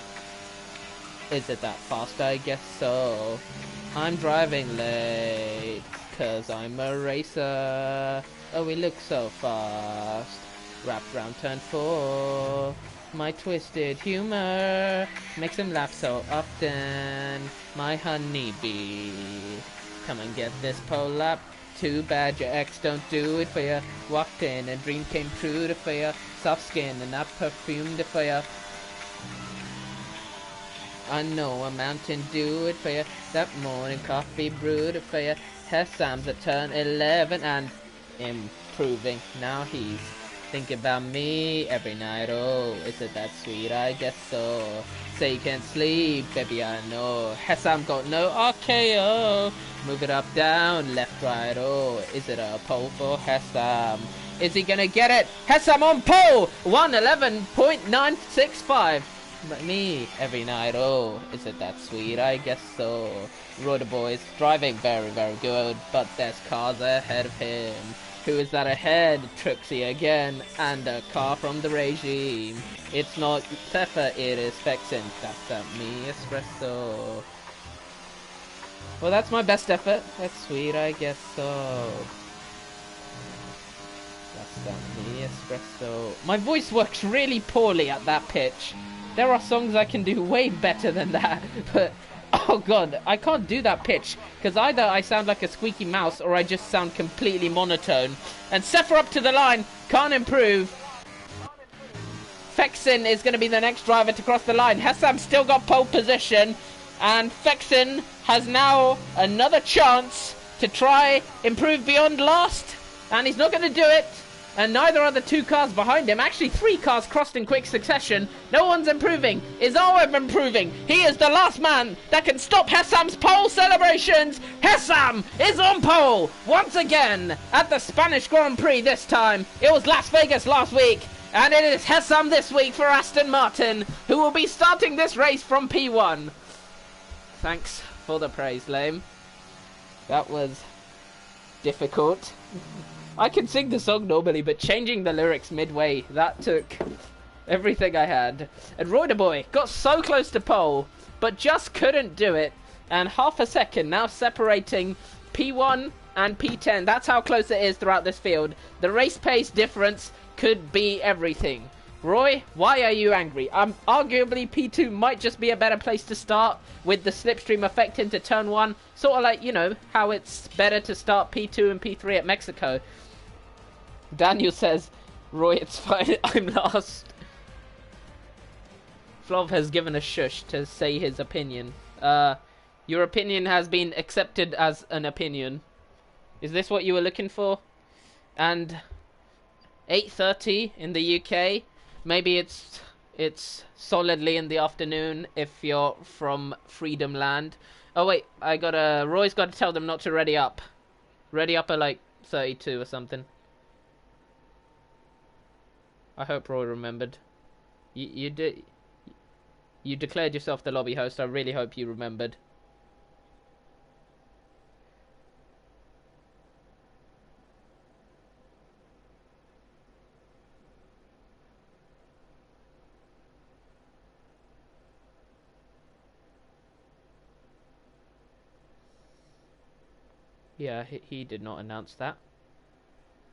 Is it that fast? I guess so. I'm driving late, 'cause I'm a racer. Oh, we look so fast. Wrapped round turn 4. My twisted humor makes him laugh so often. My honeybee. Come and get this pole lap. Too bad your ex don't do it for ya. Walked in, a dream came true to for ya. Soft skin and I perfumed it for ya. I know a mountain do it for ya. That morning coffee brewed it for ya. Hair Sam's at turn 11 and improving. Now he's thinking about me every night. Oh, is it that sweet? I guess so. Say you can't sleep, baby, I know. Hair Sam got no RKO. Move it up, down, left, right. Oh, is it a pole for Hair Sam? Is he gonna get it? Hair Sam on pole. 111.965. But me every night. Oh, is it that sweet? I guess so. Rotor boys driving very, very good, but there's cars ahead of him. Who is that ahead? Trixie again, and a car from the regime. It's not Zephyr, it is Vexen. That's that me espresso. Well, that's my best effort. That's sweet, I guess so. That's that me espresso. My voice works really poorly at that pitch. There are songs I can do way better than that, but oh god, I can't do that pitch, because either I sound like a squeaky mouse or I just sound completely monotone. And Zephyr up to the line, can't improve. Vexen is going to be the next driver to cross the line. Hassam still got pole position, and Vexen has now another chance to try improve beyond last, and he's not going to do it. And neither are the 2 cars behind him. Actually, 3 cars crossed in quick succession. No one's improving. Is Arweb improving? He is the last man that can stop Hassam's pole celebrations. Hassam is on pole once again at the Spanish Grand Prix this time. It was Las Vegas last week. And it is Hassam this week for Aston Martin, who will be starting this race from P1. Thanks for the praise, Lame. That was difficult. I can sing the song normally, but changing the lyrics midway, that took everything I had. And Royder Boy got so close to pole, but just couldn't do it. and half a second now separating P1 and P10. That's how close it is throughout this field. The race pace difference could be everything. Roy, why are you angry? Arguably P2 might just be a better place to start with the slipstream effect into turn 1. Sort of like, you know, how it's better to start P2 and P3 at Mexico. Daniel says, Roy, it's fine, I'm last. Flov has given a shush to say his opinion. Your opinion has been accepted as an opinion. Is this what you were looking for? And 8:30 in the UK. Maybe it's solidly in the afternoon if you're from Freedom Land. Oh wait, Roy's got to tell them not to ready up. Ready up at like 32 or something. I hope Roy remembered. You did. You declared yourself the lobby host. I really hope you remembered. Yeah, he did not announce that.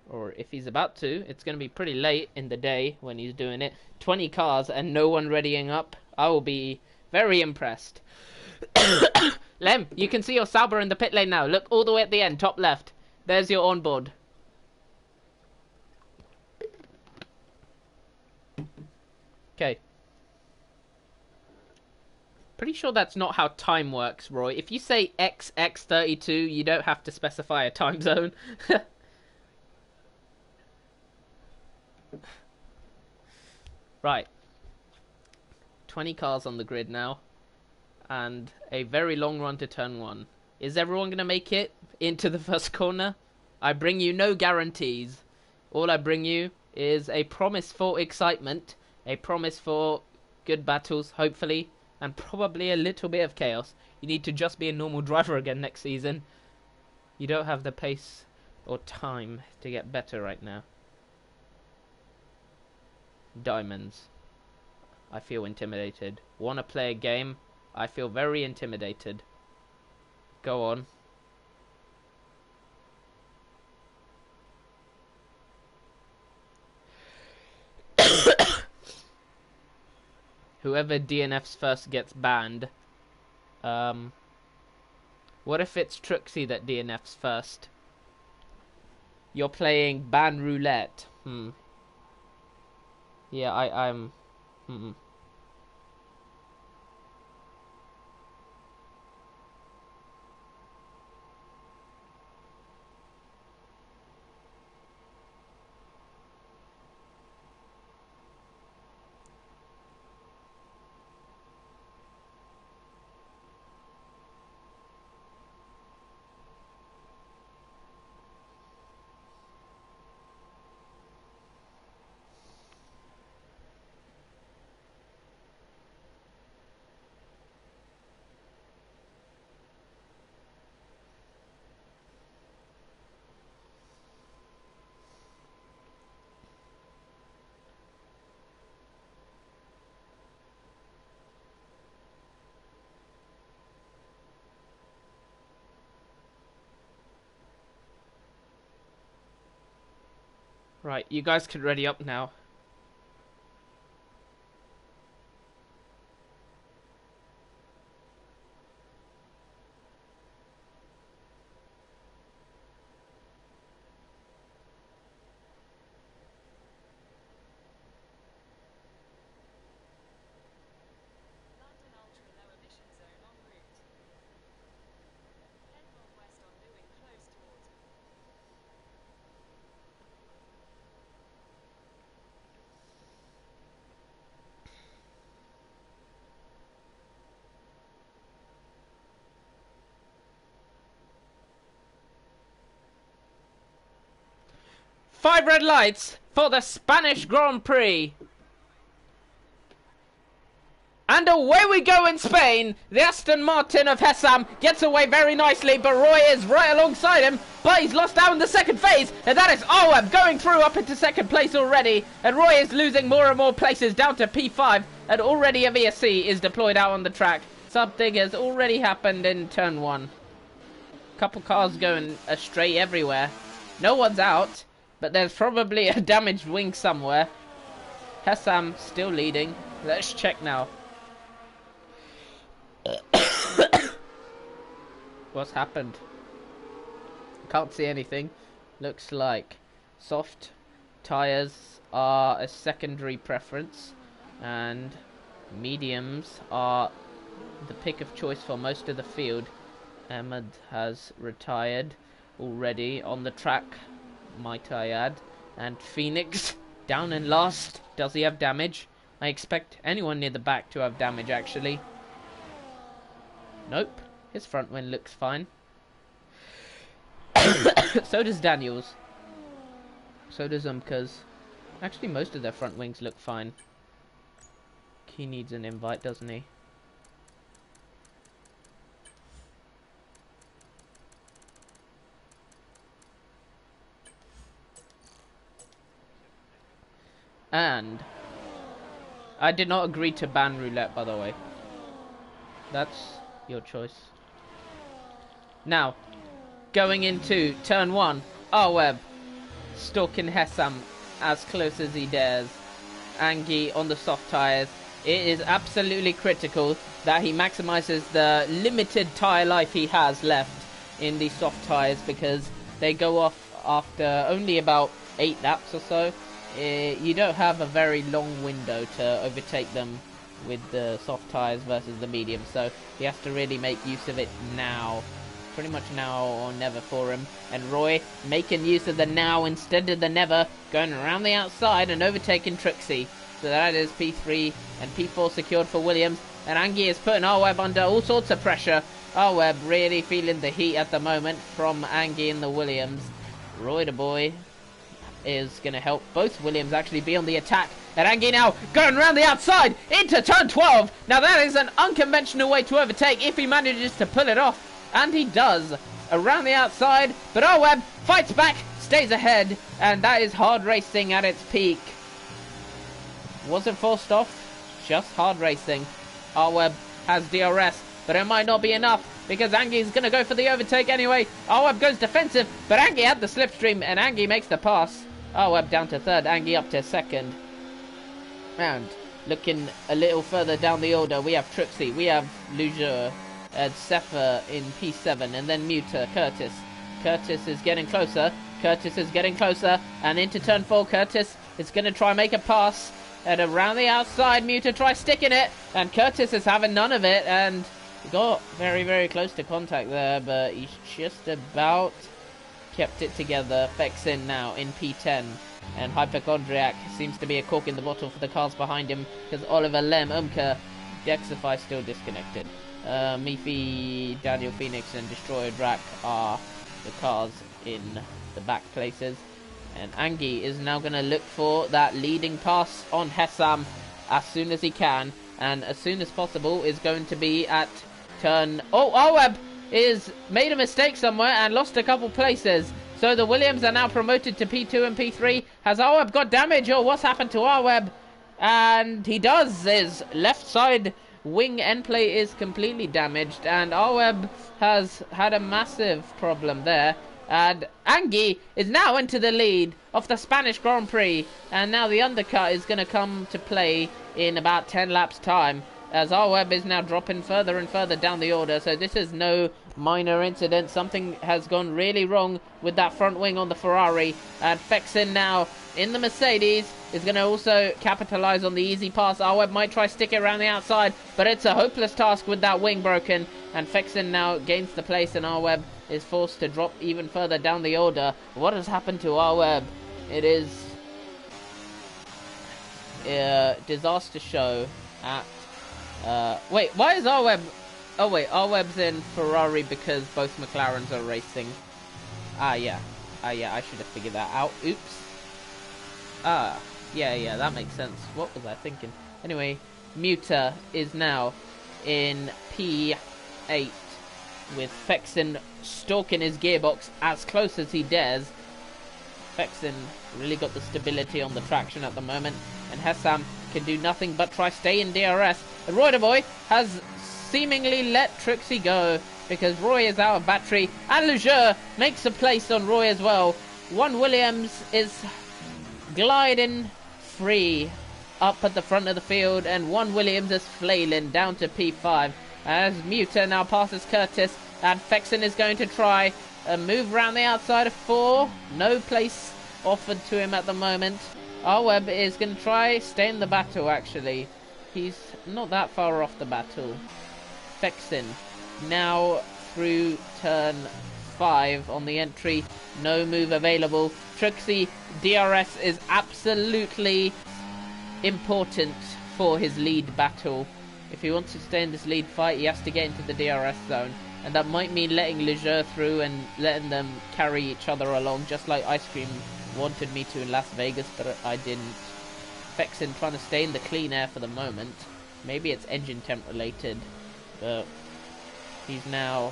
Or if he's about to, it's going to be pretty late in the day when he's doing it. 20 cars and no one readying up. I will be very impressed. Lem, you can see your Sauber in the pit lane now. Look all the way at the end, top left. There's your onboard. Okay. Pretty sure that's not how time works, Roy. If you say XX32, you don't have to specify a time zone. Right. 20 cars on the grid now. And a very long run to turn 1. Is everyone going to make it into the first corner? I bring you no guarantees. All I bring you is a promise for excitement. A promise for good battles, hopefully. And probably a little bit of chaos. You need to just be a normal driver again next season. You don't have the pace or time to get better right now. Diamonds. I feel intimidated. Want to play a game? I feel very intimidated. Go on. Whoever DNFs first gets banned. What if it's Truxie that DNFs first? You're playing ban roulette. Yeah, I'm... Right, you guys can ready up now. Five red lights for the Spanish Grand Prix. And away we go in Spain. The Aston Martin of Hessam gets away very nicely, but Roy is right alongside him. But he's lost out in the second phase, and that is I'm going through up into second place already. And Roy is losing more and more places down to P5, and already a VSC is deployed out on the track. Something has already happened in turn 1. Couple cars going astray everywhere. No one's out, but there's probably a damaged wing somewhere. Hessam still leading. Let's check now. What's happened? Can't see anything. Looks like soft tires are a secondary preference, and mediums are the pick of choice for most of the field. Ahmed has retired already on the track, might I add. And Phoenix down in last. Does he have damage? I expect anyone near the back to have damage, actually. Nope. His front wing looks fine. So does Daniels. So does Umka's. Actually, most of their front wings look fine. He needs an invite, doesn't he? And I did not agree to ban roulette, by the way. That's your choice. Now, going into turn 1, Arweb stalking Hessam as close as he dares. Angie on the soft tyres. It is absolutely critical that he maximizes the limited tyre life he has left in the soft tyres, because they go off after only about 8 laps or so. You don't have a very long window to overtake them with the soft tyres versus the medium, so he has to really make use of it now. Pretty much now or never for him. And Roy making use of the now instead of the never, going around the outside and overtaking Trixie. So that is P3 and P4 secured for Williams. And Angie is putting Arweb under all sorts of pressure. Arweb really feeling the heat at the moment from Angie and the Williams. Roy the boy is going to help both Williams actually be on the attack. And Angie now going around the outside into turn 12. Now that is an unconventional way to overtake if he manages to pull it off. And he does. Around the outside. But Arweb fights back, stays ahead. And that is hard racing at its peak. Wasn't forced off, just hard racing. Arweb has DRS, but it might not be enough, because Angie's going to go for the overtake anyway. Arweb goes defensive, but Angie had the slipstream, and Angie makes the pass. Arweb down to third, Angie up to second. And looking a little further down the order, we have Trixie, we have Luger, Sefer in P7, and then Muter, Curtis. Curtis is getting closer, and into turn 4, Curtis is going to try and make a pass. And around the outside, Muter tries sticking it, and Curtis is having none of it, and he got very, very close to contact there, but he's just about kept it together. Fexin now in P10, and Hypochondriac seems to be a cork in the bottle for the cars behind him, because Oliver, Lem, Umka, Dexify still disconnected. Mifi, Daniel Phoenix, and Destroyer Drac are the cars in the back places. And Angie is now going to look for that leading pass on Hessam as soon as he can. And as soon as possible is going to be at turn... Oh, Arweb is made a mistake somewhere and lost a couple places. So the Williams are now promoted to P2 and P3. Has Arweb got damage, or what's happened to Arweb? And he does. His left side wing end plate is completely damaged. And Arweb has had a massive problem there. And Angie is now into the lead of the Spanish Grand Prix. And now the undercut is going to come to play in about 10 laps time, as Arweb is now dropping further and further down the order. So this is no minor incident. Something has gone really wrong with that front wing on the Ferrari. And Fexin now in the Mercedes is going to also capitalize on the easy pass. Arweb might try stick it around the outside, but it's a hopeless task with that wing broken. And Fexin now gains the place, and Arweb is forced to drop even further down the order. What has happened to Arweb? It is a disaster show at... wait, why is Arweb... Oh wait, Arweb's in Ferrari because both McLarens are racing. Yeah, I should have figured that out. Oops. Yeah, that makes sense. What was I thinking? Anyway, Muter is now in P8 with Fexin stalking his gearbox as close as he dares. Fexin really got the stability on the traction at the moment, and Hessam can do nothing but try stay in DRS. And Royderboy has seemingly let Trixie go because Roy is out of battery, and Leger makes a place on Roy as well. One Williams is gliding free up at the front of the field, and one Williams is flailing down to P5 as Muta now passes Curtis, and Fexen is going to try a move around the outside of 4. No place offered to him at the moment. Arweb is going to try stay in the battle. Actually, he's not that far off the battle. Fexen now through turn 5 on the entry. No move available. Trixie, DRS is absolutely important for his lead battle. If he wants to stay in this lead fight, he has to get into the DRS zone, and that might mean letting Leger through and letting them carry each other along, just like Ice Cream wanted me to in Las Vegas, but I didn't. Fexen trying to stay in the clean air for the moment. Maybe it's engine temp related, but he's now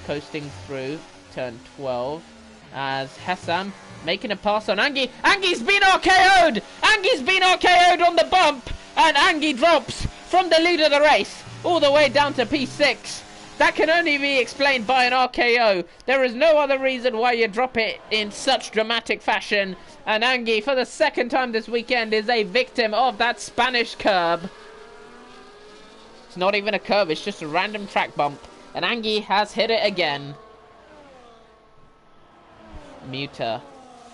coasting through turn 12 as Hessam making a pass on Angie. Angie's been RKO'd! Angie's been RKO'd on the bump, and Angie drops from the lead of the race all the way down to P6. That can only be explained by an RKO. There is no other reason why you drop it in such dramatic fashion. And Angie, for the second time this weekend, is a victim of that Spanish curb. It's not even a curb, it's just a random track bump. And Angie has hit it again. Muta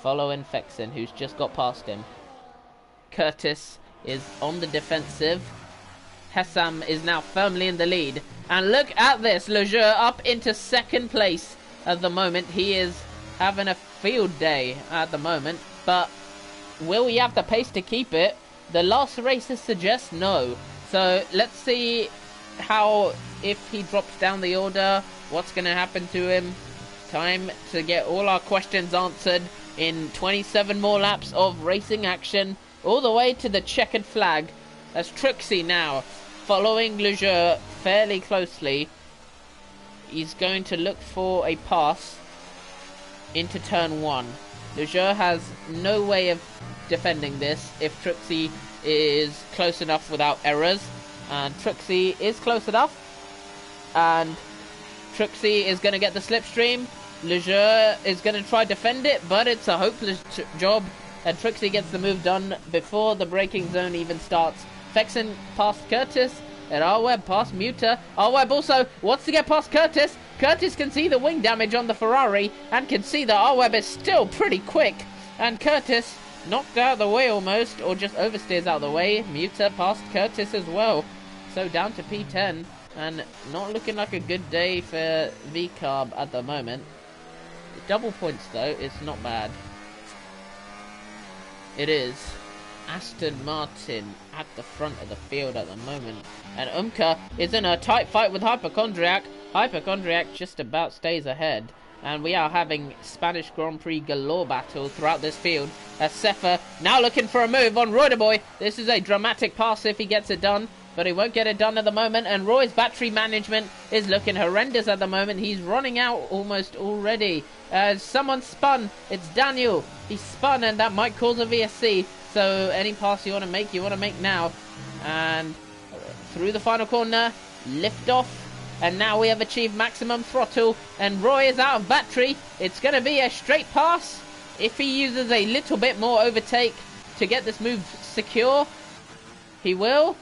following Fexen, who's just got past him. Curtis is on the defensive. Hessam is now firmly in the lead. And look at this, Leger up into second place at the moment. He is having a field day at the moment. But will he have the pace to keep it? The last races suggest no. So let's see how, if he drops down the order, what's going to happen to him. Time to get all our questions answered in 27 more laps of racing action, all the way to the checkered flag. That's Trixie now following Leger fairly closely. He's going to look for a pass into turn 1. Leger has no way of defending this if Trixie is close enough without errors, and Trixie is close enough, and Trixie is going to get the slipstream. Leger is going to try defend it, but it's a hopeless job, and Trixie gets the move done before the braking zone even starts. Fexen past Curtis, and Arweb past Muta. Arweb also wants to get past Curtis. Curtis can see the wing damage on the Ferrari, and can see that Arweb is still pretty quick. And Curtis knocked out of the way almost, or just oversteers out of the way. Muta past Curtis as well. So down to P10, and not looking like a good day for V-Carb at the moment. Double points though, it's not bad. It is Aston Martin at the front of the field at the moment, and Umka is in a tight fight with Hypochondriac. Hypochondriac just about stays ahead, and we are having Spanish Grand Prix galore battle throughout this field as Sefer now looking for a move on Royderboy. This is a dramatic pass if he gets it done, but he won't get it done at the moment, and Roy's battery management is looking horrendous at the moment. He's running out almost already. Someone spun. It's Daniel. He spun, and that might cause a VSC. So any pass you want to make now. And through the final corner, lift off. And now we have achieved maximum throttle, and Roy is out of battery. It's going to be a straight pass. If he uses a little bit more overtake to get this move secure, he will.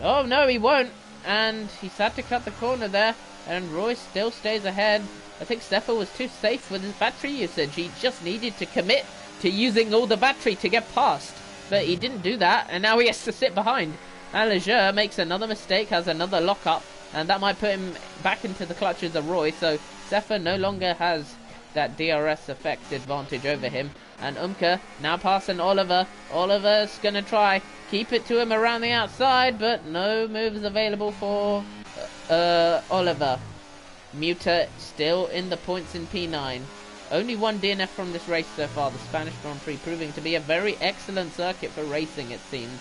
Oh no, he won't, and he's had to cut the corner there, and Roy still stays ahead. I think Stefan was too safe with his battery usage. He just needed to commit to using all the battery to get past, but he didn't do that, and now he has to sit behind. And Leger makes another mistake, has another lock-up, and that might put him back into the clutches of Roy, so Stefan no longer has that DRS effect advantage over him. And Umka now passing Oliver. Oliver's going to try keep it to him around the outside, but no moves available for Oliver. Muta still in the points in P9. Only one DNF from this race so far, the Spanish Grand Prix, proving to be a very excellent circuit for racing, it seems.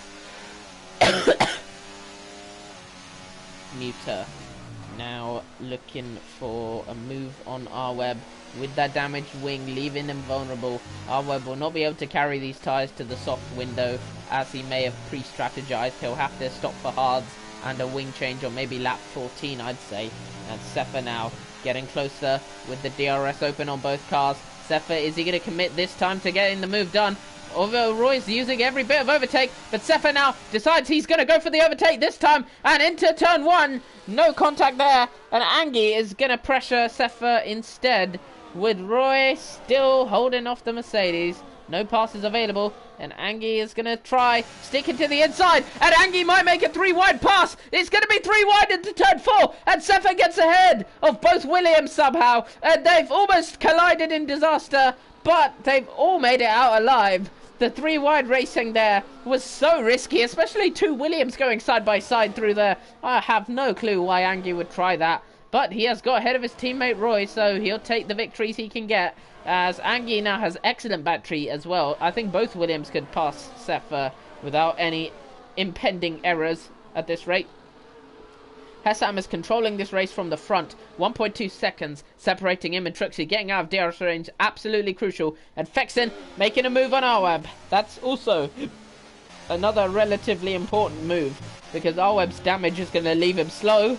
Muta now looking for a move on Arweb. With that damaged wing leaving him vulnerable, Arweb will not be able to carry these tyres to the soft window as he may have pre-strategized. He'll have to stop for hards and a wing change, or maybe lap 14, I'd say. And Sefa now getting closer with the DRS open on both cars. Sefa, is he going to commit this time to getting the move done? Although Roy's using every bit of overtake, but Sefa now decides he's going to go for the overtake this time, and into turn 1. No contact there, and Angie is going to pressure Sefa instead, with Roy still holding off the Mercedes. No passes available, and Angie is going to try sticking to the inside, and Angie might make a 3-wide pass. It's going to be 3 wide into turn 4, and Sefa gets ahead of both Williams somehow, and they've almost collided in disaster, but they've all made it out alive. The 3-wide racing there was so risky, especially 2 Williams going side by side through there. I have no clue why Angie would try that, but he has got ahead of his teammate Roy, so he'll take the victories he can get, as Angie now has excellent battery as well. I think both Williams could pass Sefa without any impending errors at this rate. Hessam is controlling this race from the front. 1.2 seconds separating him and Trixie. Getting out of DRS range, absolutely crucial. And Fexen making a move on Arweb. That's also another relatively important move, because Arweb's damage is going to leave him slow,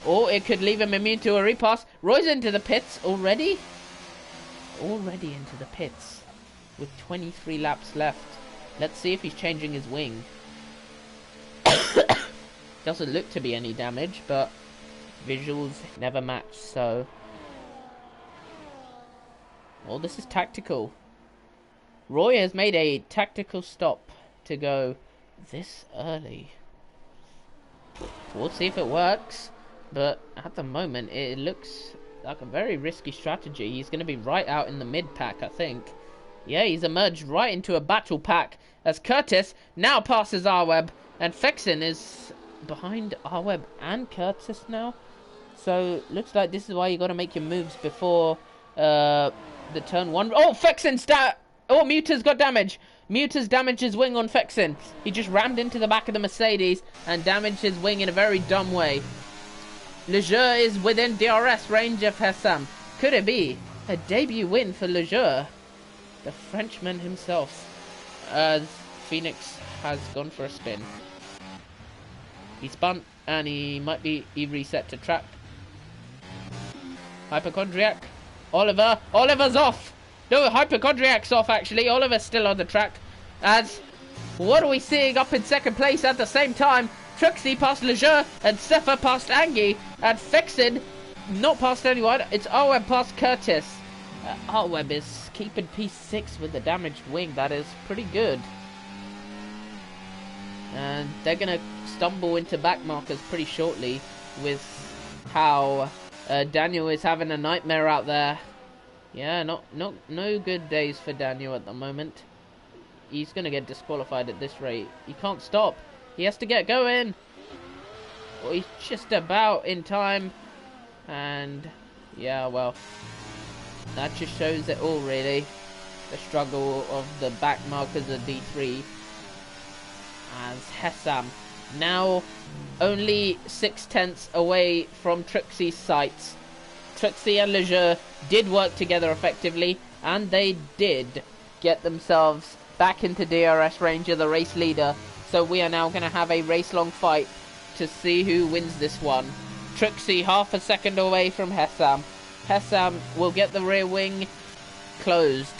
or it could leave him immune to a repass. Roy's into the pits already. Already into the pits with 23 laps left. Let's see if he's changing his wing. Doesn't look to be any damage, but visuals never match, so... Well, this is tactical. Roy has made a tactical stop to go this early. We'll see if it works, but at the moment it looks like a very risky strategy. He's going to be right out in the mid-pack, I think. Yeah, he's emerged right into a battle pack as Curtis now passes Arweb, and Fexen is behind Arweb and Curtis now. So looks like this is why you got to make your moves before the turn 1. Oh, Fexen's oh, Muta's got damage. Muta's damaged his wing on Fexen. He just rammed into the back of the Mercedes and damaged his wing in a very dumb way. Leger is within DRS range of Hessam. Could it be a debut win for Leger, the Frenchman himself, as Phoenix has gone for a spin? He spun, and he reset to track. Hypochondriac. Oliver's off. No, Hypochondriac's off, actually. Oliver's still on the track. As, what are we seeing up in second place at the same time? Trixie past Leger, and Sefa past Angie, and Fexen not past anyone. It's Arweb past Curtis. Arweb is keeping P6 with the damaged wing. That is pretty good. And they're going to stumble into back markers pretty shortly, with how Daniel is having a nightmare out there. Yeah, no good days for Daniel at the moment. He's going to get disqualified at this rate. He can't stop. He has to get going. Well, he's just about in time. And yeah, well, that just shows it all, really. The struggle of the back markers of D3. As Hessam now only 6/10 away from Trixie's sights. Trixie and Leger did work together effectively, and they did get themselves back into DRS range of the race leader. So we are now going to have a race-long fight to see who wins this one. Trixie half a second away from Hessam. Hessam will get the rear wing closed,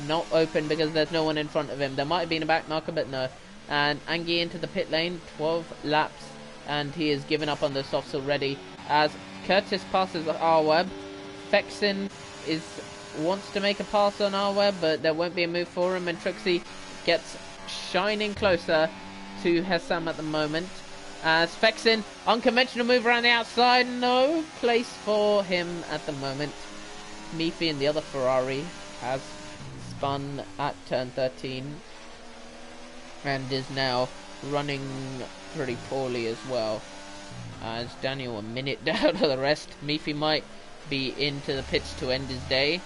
not open, because there's no one in front of him. There might have been a back marker, but no. And Angie into the pit lane, 12 laps, and he has given up on the softs already. As Curtis passes Arweb, Fexen wants to make a pass on Arweb, but there won't be a move for him, and Trixie gets shining closer to Hessam at the moment. As Fexen, unconventional move around the outside, no place for him at the moment. Mifi in the other Ferrari has spun at turn 13 and is now running pretty poorly as well. As Daniel a minute down to the rest. Mifi might be into the pits to end his day,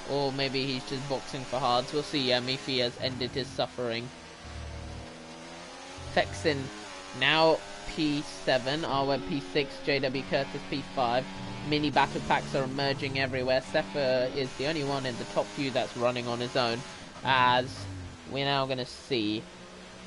or maybe he's just boxing for hards. We'll see. Yeah, Mifi has ended his suffering. Fexen now P7, Arweb P6, JW Curtis P5. Mini battle packs are emerging everywhere. Sefa is the only one in the top few that's running on his own, as we're now going to see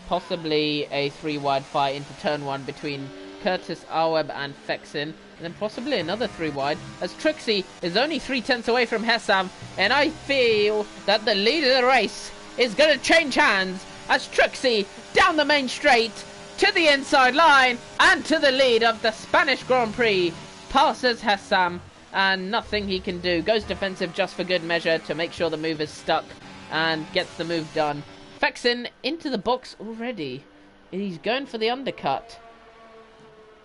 possibly a 3-wide fight into turn 1 between Curtis, Arweb, and Fexin. And then possibly another 3 wide, as Trixie is only 3/10 away from Hessam. And I feel that the lead of the race is going to change hands as Trixie down the main straight to the inside line and to the lead of the Spanish Grand Prix. Passes Hessam and nothing he can do. Goes defensive just for good measure to make sure the move is stuck and gets the move done. Fexin into the box already. He's going for the undercut.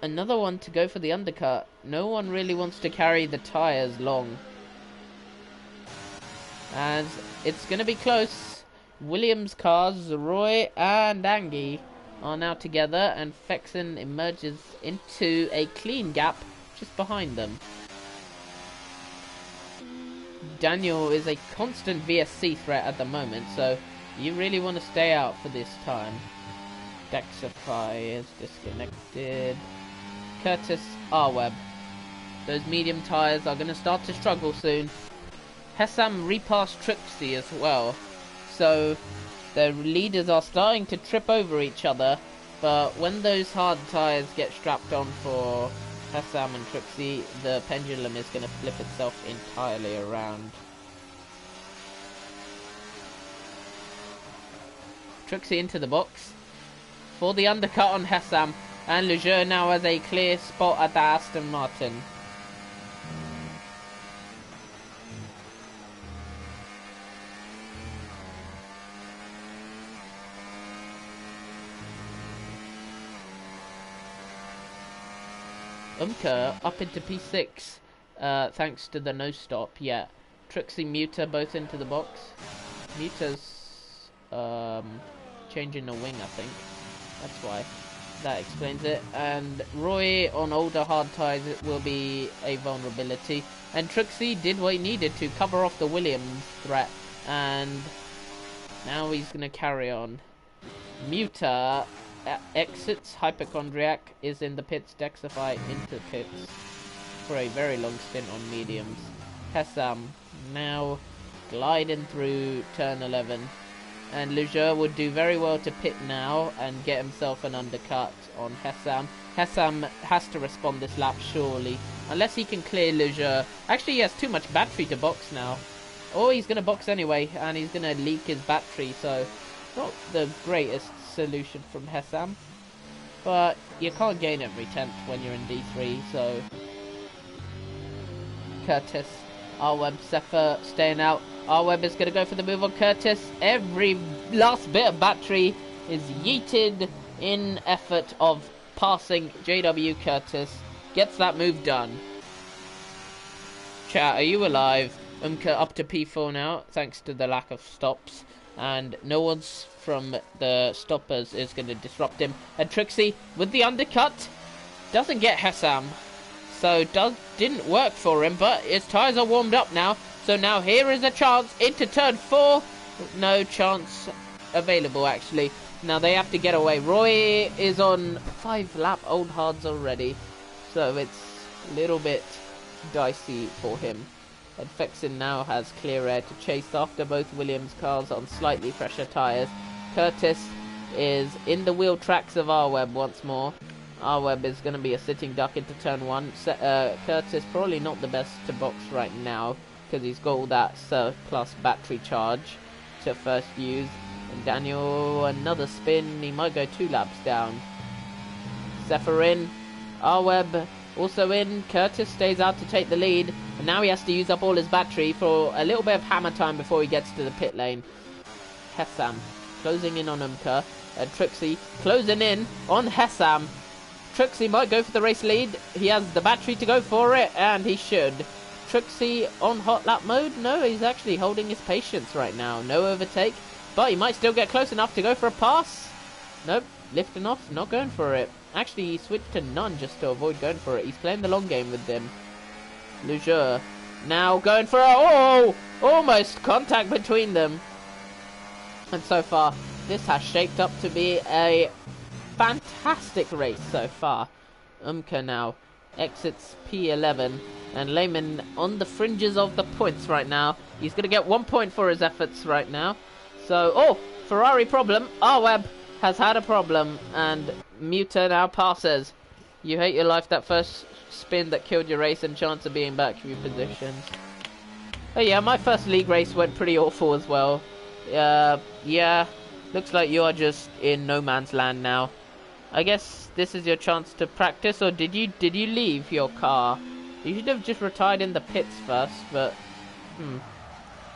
Another one to go for the undercut. No one really wants to carry the tyres long, as it's going to be close. Williams cars, Roy and Angie, are now together, and Fexin emerges into a clean gap just behind them. Daniel is a constant VSC threat at the moment, so you really want to stay out for this time. Dexify is disconnected. Curtis, Arweb. Those medium tyres are going to start to struggle soon. Hessam repassed Trixie as well, so the leaders are starting to trip over each other, but when those hard tyres get strapped on for Hessam and Trixie, the pendulum is going to flip itself entirely around. Trixie into the box for the undercut on Hessam, and Lejeune now has a clear spot at the Aston Martin. Up into P6, thanks to the no stop. Yeah, Trixie, Muta both into the box. Muta's changing the wing, I think. That's why. That explains it. And Roy on older hard tyres will be a vulnerability. And Trixie did what he needed to cover off the Williams threat, and now he's going to carry on. Muta exits. Hypochondriac is in the pits. Dexify into pits for a very long stint on mediums. Hessam now gliding through turn 11, and Lejeune would do very well to pit now and get himself an undercut on Hessam. Hessam has to respond this lap surely, unless he can clear Lejeune. Actually, he has too much battery to box now. Oh, he's going to box anyway, and he's going to leak his battery, so not the greatest solution from Hessam, but you can't gain every 10th when you're in D3. So Curtis, Arweb, Sefer staying out. Arweb is going to go for the move on Curtis. Every last bit of battery is yeeted in effort of passing JW. Curtis gets that move done. Chat, are you alive? Up to P4 now, thanks to the lack of stops, and no one's from the stoppers is going to disrupt him. And Trixie with the undercut doesn't get Hessam, so didn't work for him, but his tyres are warmed up now. So now here is a chance into turn 4. No chance available, actually. Now they have to get away. Roy is on 5 lap old hards already, so it's a little bit dicey for him. And Fexin now has clear air to chase after both Williams cars on slightly fresher tyres. Curtis is in the wheel tracks of Arweb once more. Arweb is going to be a sitting duck into turn 1. Curtis probably not the best to box right now, because he's got all that surplus battery charge to first use. And Daniel, another spin. He might go 2 laps down. Zephyr in. Arweb also in. Curtis stays out to take the lead. And now he has to use up all his battery for a little bit of hammer time before he gets to the pit lane. Hessam closing in on Umka. And Trixie closing in on Hessam. Trixie might go for the race lead. He has the battery to go for it, and he should. Trixie on hot lap mode? No, he's actually holding his patience right now. No overtake, but he might still get close enough to go for a pass. Nope, lifting off, not going for it. Actually, he switched to none just to avoid going for it. He's playing the long game with them. Lejeune now going for almost contact between them. And so far, this has shaped up to be a fantastic race so far. Umka now exits P11, and Lehman on the fringes of the points right now. He's going to get 1 point for his efforts right now. So, Ferrari problem. Arweb has had a problem, and Muta now passes. You hate your life, that first spin that killed your race and chance of being back to your positions. Oh yeah, my first league race went pretty awful as well. Yeah, looks like you are just in no man's land now. I guess this is your chance to practice, or did you leave your car? You should have just retired in the pits first, but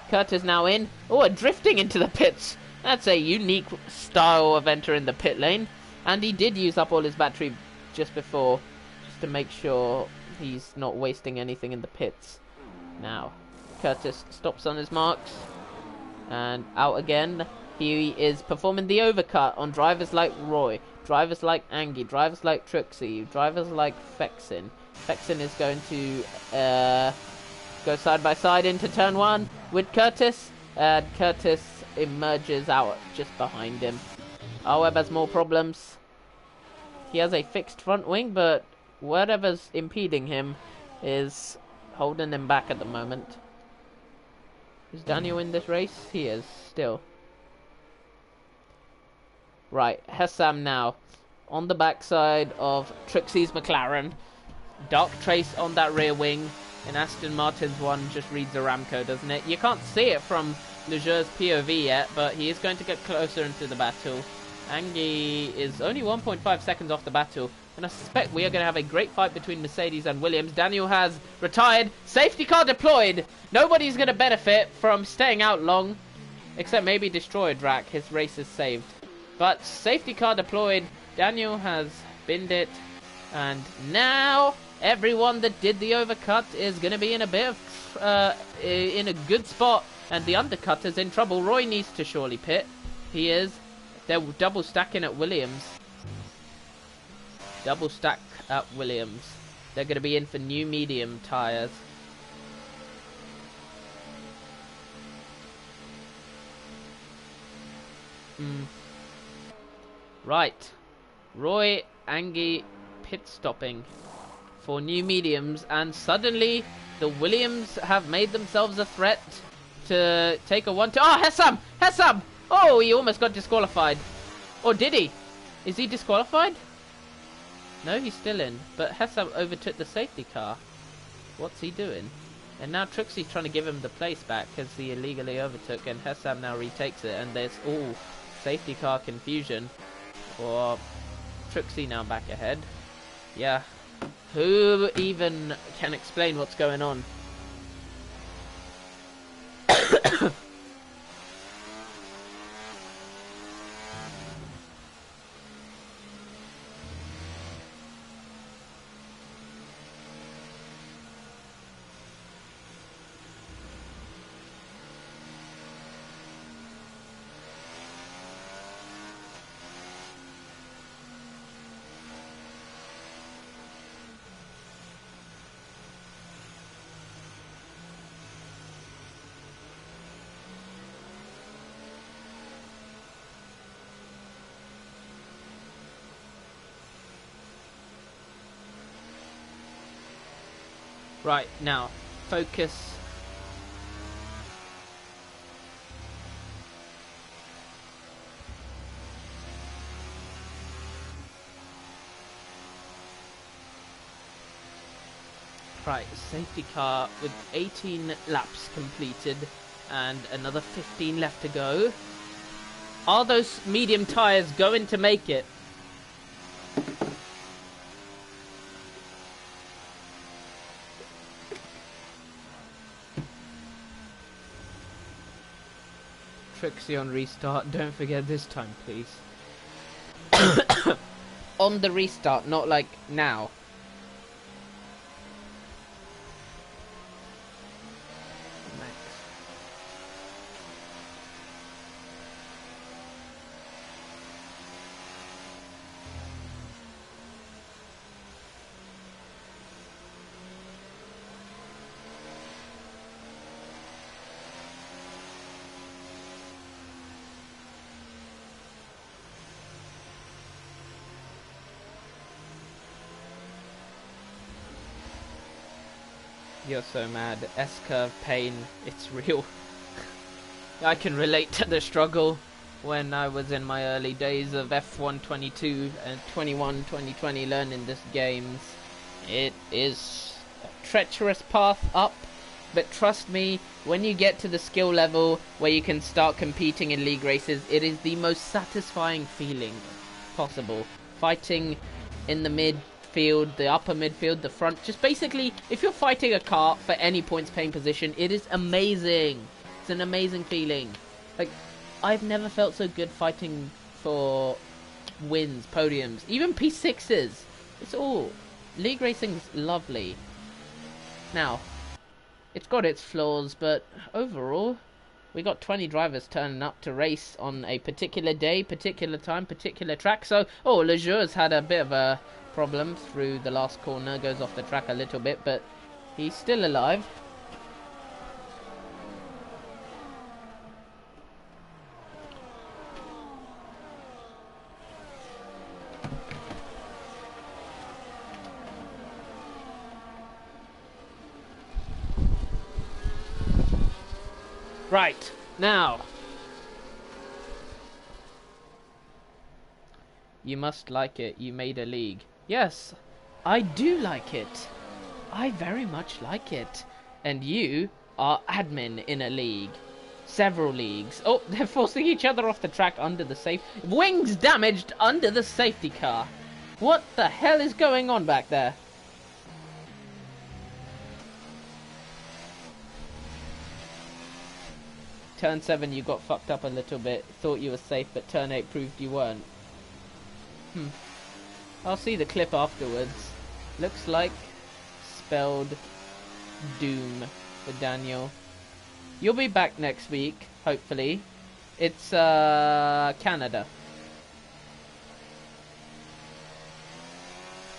Kurt is now in. Oh, drifting into the pits. That's a unique style of entering the pit lane. And he did use up all his battery just before, just to make sure he's not wasting anything in the pits. Now, Curtis stops on his marks and out again. He is performing the overcut on drivers like Roy, drivers like Angie, drivers like Trixie, drivers like Fexin. Fexin is going to go side by side into turn 1 with Curtis, and Curtis emerges out just behind him. Our Webb has more problems. He has a fixed front wing, but whatever's impeding him is holding him back at the moment. Is Daniel in this race? He is, still. Right, Hessam now on the backside of Trixie's McLaren. Dark Trace on that rear wing, and Aston Martin's one just reads Aramco, doesn't it? You can't see it from Lejeur's POV yet, but he is going to get closer into the battle. Angie is only 1.5 seconds off the battle, and I suspect we are going to have a great fight between Mercedes and Williams. Daniel has retired, safety car deployed. Nobody's going to benefit from staying out long, except maybe Destroyer Drac. His race is saved. But safety car deployed, Daniel has binned it, and now everyone that did the overcut is going to be in a bit of in a good spot, and the undercutter's in trouble. Roy needs to surely pit. He is. They're double stacking at Williams. Double stack at Williams. They're going to be in for new medium tyres. Right. Roy, Angie, pit stopping for new mediums, and suddenly the Williams have made themselves a threat to take a 1-2. Oh, Hessam! Hessam! Oh, he almost got disqualified. Or did he? Is he disqualified? No, he's still in. But Hessam overtook the safety car. What's he doing? And now Trixie's trying to give him the place back because he illegally overtook, and Hessam now retakes it, and there's all safety car confusion. Or Trixie now back ahead. Yeah. Who even can explain what's going on? Right, now, focus. Right, safety car with 18 laps completed and another 15 left to go. Are those medium tyres going to make it? Trixie on restart. Don't forget this time, please. On the restart, not like now. Max. You're so mad. S-curve pain. It's real. I can relate to the struggle. when I was in my early days of F1 22 and 21 2020 learning this games. It is a treacherous path up, but trust me, when you get to the skill level where you can start competing in league races, it is the most satisfying feeling possible. Fighting in the midfield, the upper midfield, the front, just basically, if you're fighting a car for any points paying position, it is amazing. It's an amazing feeling. Like, I've never felt so good fighting for wins, podiums, even P6s. It's all... League racing's lovely. Now, it's got its flaws, but overall, we got 20 drivers turning up to race on a particular day, particular time, particular track. So, Lejeur's had a bit of a problem through the last corner, goes off the track a little bit, but he's still alive. Right, now, you must like it. You made a league. Yes, I do like it. I very much like it. And you are admin in a league. Several leagues. Oh, they're forcing each other off the track under the safe... Wings damaged under the safety car. What the hell is going on back there? Turn 7 you got fucked up a little bit. Thought you were safe, but turn 8 proved you weren't. I'll see the clip afterwards. Looks like spelled doom for Daniel. You'll be back next week, hopefully. It's Canada.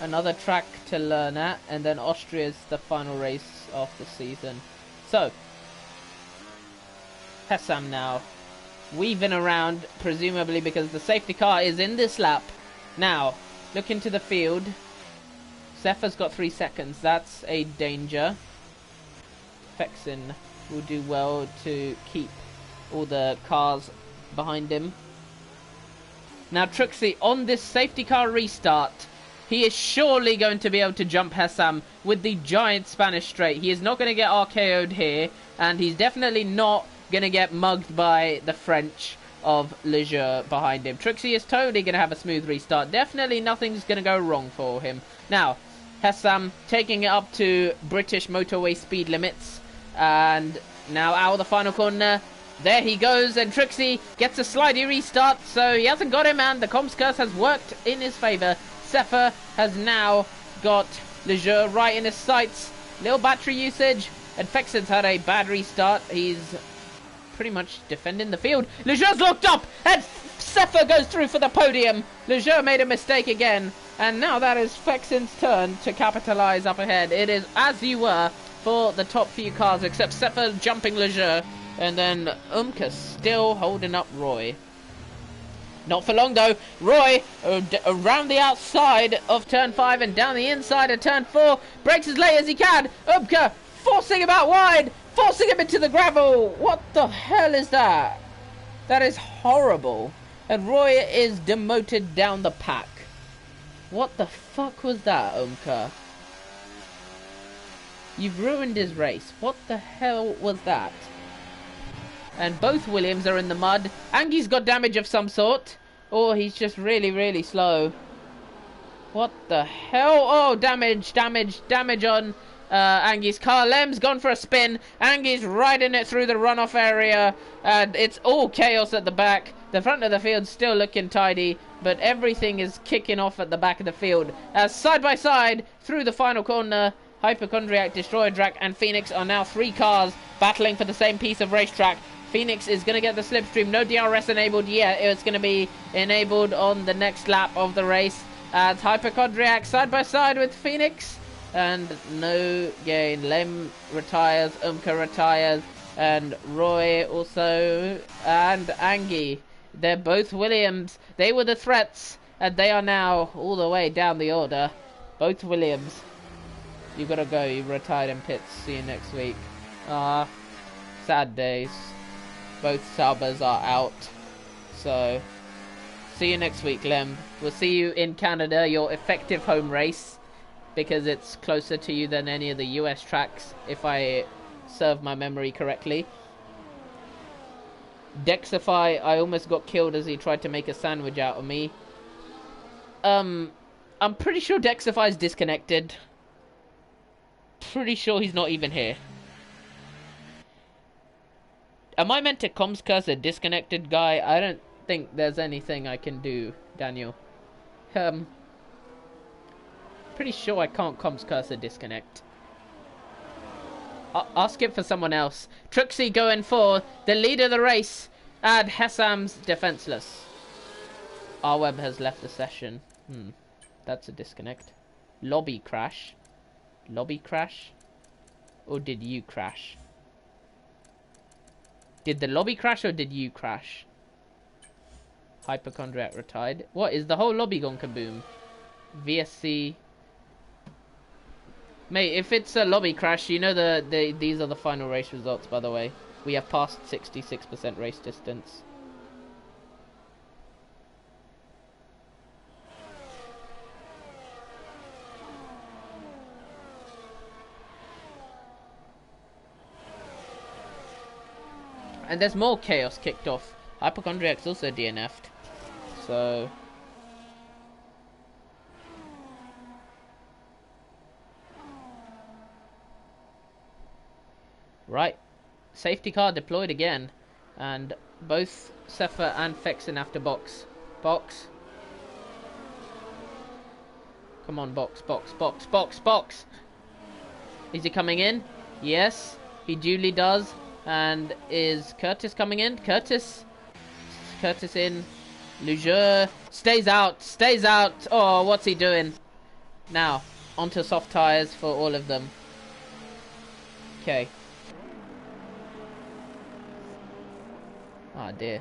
Another track to learn at, and then Austria's the final race of the season. So, Hessam now, weaving around, presumably because the safety car is in this lap. Now, look into the field. Zephyr's got 3 seconds. That's a danger. Fexin will do well to keep all the cars behind him. Now, Truxie, on this safety car restart, he is surely going to be able to jump Hessam with the giant Spanish straight. He is not going to get RKO'd here, and he's definitely not going to get mugged by the French of Lejeune behind him. Truxie is totally going to have a smooth restart. Definitely nothing's going to go wrong for him. Now, Hessam taking it up to British motorway speed limits. And now out of the final corner. There he goes, and Truxie gets a slidey restart, so he hasn't got him, and the comms curse has worked in his favour. Zephyr has now got Lejeune right in his sights. Little battery usage, and Fexen's had a bad restart. He's pretty much defending the field. Lejeune's locked up, and Zephyr goes through for the podium. Lejeune made a mistake again, and now that is Fexen's turn to capitalise up ahead. It is as you were for the top few cars, except Zephyr jumping Lejeune, and then Umka still holding up Roy. Not for long though. Roy around the outside of turn 5 and down the inside of turn 4, brakes as late as he can. Umka forcing him out wide, forcing him into the gravel. What the hell is that? That is horrible. And Roy is demoted down the pack. What the fuck was that, Umka? You've ruined his race. What the hell was that? And both Williams are in the mud. Angie's got damage of some sort. Or he's just really, really slow. What the hell? Oh, damage on Angie's car. Lem's gone for a spin. Angie's riding it through the runoff area. And it's all chaos at the back. The front of the field's still looking tidy, but everything is kicking off at the back of the field. As side by side, through the final corner, Hypochondriac, Destroyer Drac, and Phoenix are now 3 cars battling for the same piece of racetrack. Phoenix is going to get the slipstream. No DRS enabled yet. It's going to be enabled on the next lap of the race. As Hypochondriac side by side with Phoenix. And no gain. Lem retires. Umka retires. And Roy also. And Angie. They're both Williams. They were the threats. And they are now all the way down the order. Both Williams. You gotta go. You retired in pits. See you next week. Sad days. Both Sabers are out. So, see you next week, Lem. We'll see you in Canada, your effective home race, because it's closer to you than any of the US tracks, if I serve my memory correctly. Dexify, I almost got killed as he tried to make a sandwich out of me. I'm pretty sure Dexify's disconnected. Pretty sure he's not even here. Am I meant to comms curse a disconnected guy? I don't think there's anything I can do, Daniel. Pretty sure I can't comms curse a disconnect. I'll skip for someone else. Trixie going for the lead of the race. And Hessam's defenseless. Rweb has left the session. That's a disconnect. Lobby crash. Lobby crash? Or did you crash? Did the lobby crash or did you crash? Hypochondriac retired. What, is the whole lobby gone kaboom? VSC. Mate, if it's a lobby crash, you know these are the final race results, by the way. We have passed 66% race distance. And there's more chaos kicked off. Hypochondriac's also DNF'd. So... Right. Safety car deployed again. And both Cepha and Fexin have to box. Box. Come on, box, box, box, box, box. Is he coming in? Yes, he duly does. And is Curtis coming in? Curtis in. Lejeune stays out, stays out. Oh, what's he doing? Now, onto soft tires for all of them. Okay. Oh dear.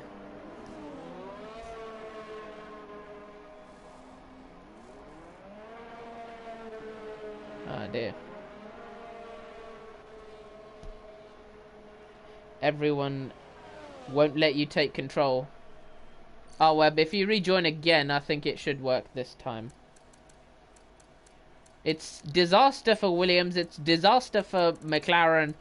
Oh dear. Everyone won't let you take control. Oh, Web, if you rejoin again, I think it should work this time. It's disaster for Williams. It's disaster for McLaren.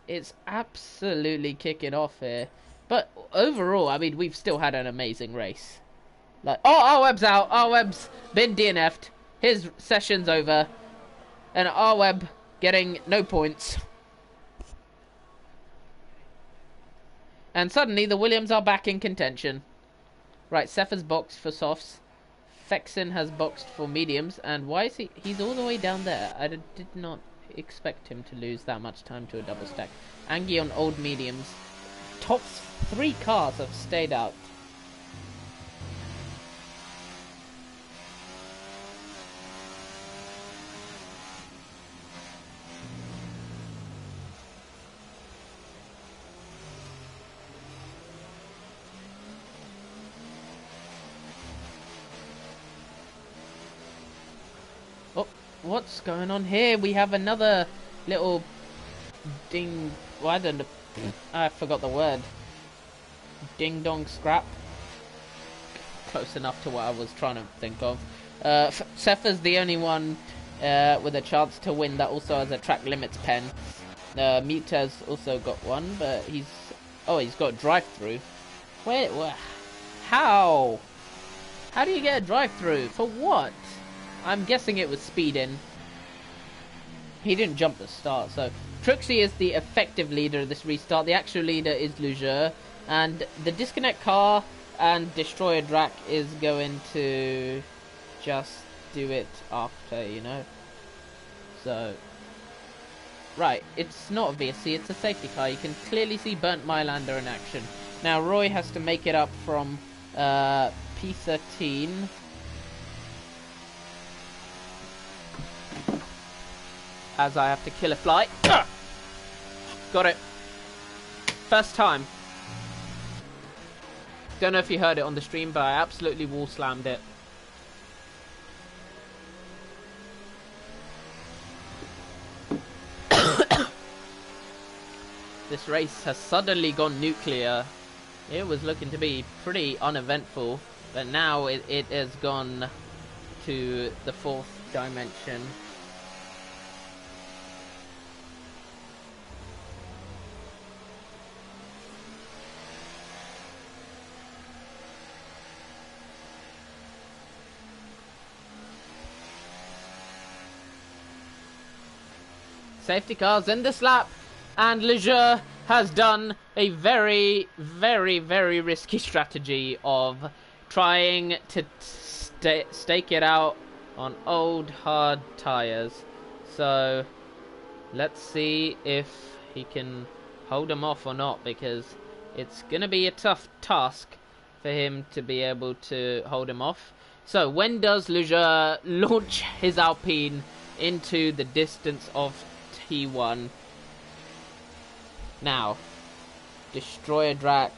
It's absolutely kicking off here. But overall, I mean, we've still had an amazing race. Like, oh, Web's out. Web's been DNF'd. His session's over. And Web getting no points. And suddenly the Williams are back in contention. Right, Cepha's boxed for softs. Fexin has boxed for mediums. And why is he's all the way down there? I did not expect him to lose that much time to a double stack. Angie on old mediums. Top 3 cars have stayed out. Oh, what's going on here? We have another little ding... Well, I don't know. I forgot the word. Ding dong scrap. Close enough to what I was trying to think of. Cepha's the only one with a chance to win that also has a track limits pen. Muta's also got one, but he's got a drive-through. Wait, how? How do you get a drive-through? For what? I'm guessing it was speeding. He didn't jump the start, so Trixie is the effective leader of this restart. The actual leader is Lejeune, and the disconnect car and destroyer Drac is going to just do it after, you know. So, right, it's not a VSC, it's a safety car. You can clearly see Burnt Mylander in action. Now Roy has to make it up from P13. As I have to kill a fly. Got it. First time. Don't know if you heard it on the stream, but I absolutely wall slammed it. This race has suddenly gone nuclear. It was looking to be pretty uneventful, but now it has gone to the fourth dimension. Safety cars in this lap, and Leger has done a very, very, very risky strategy of trying to stake it out on old hard tires. So let's see if he can hold them off or not, because it's gonna be a tough task for him to be able to hold him off. So when does Leger launch his Alpine into the distance of T1? Now, Destroyer Drac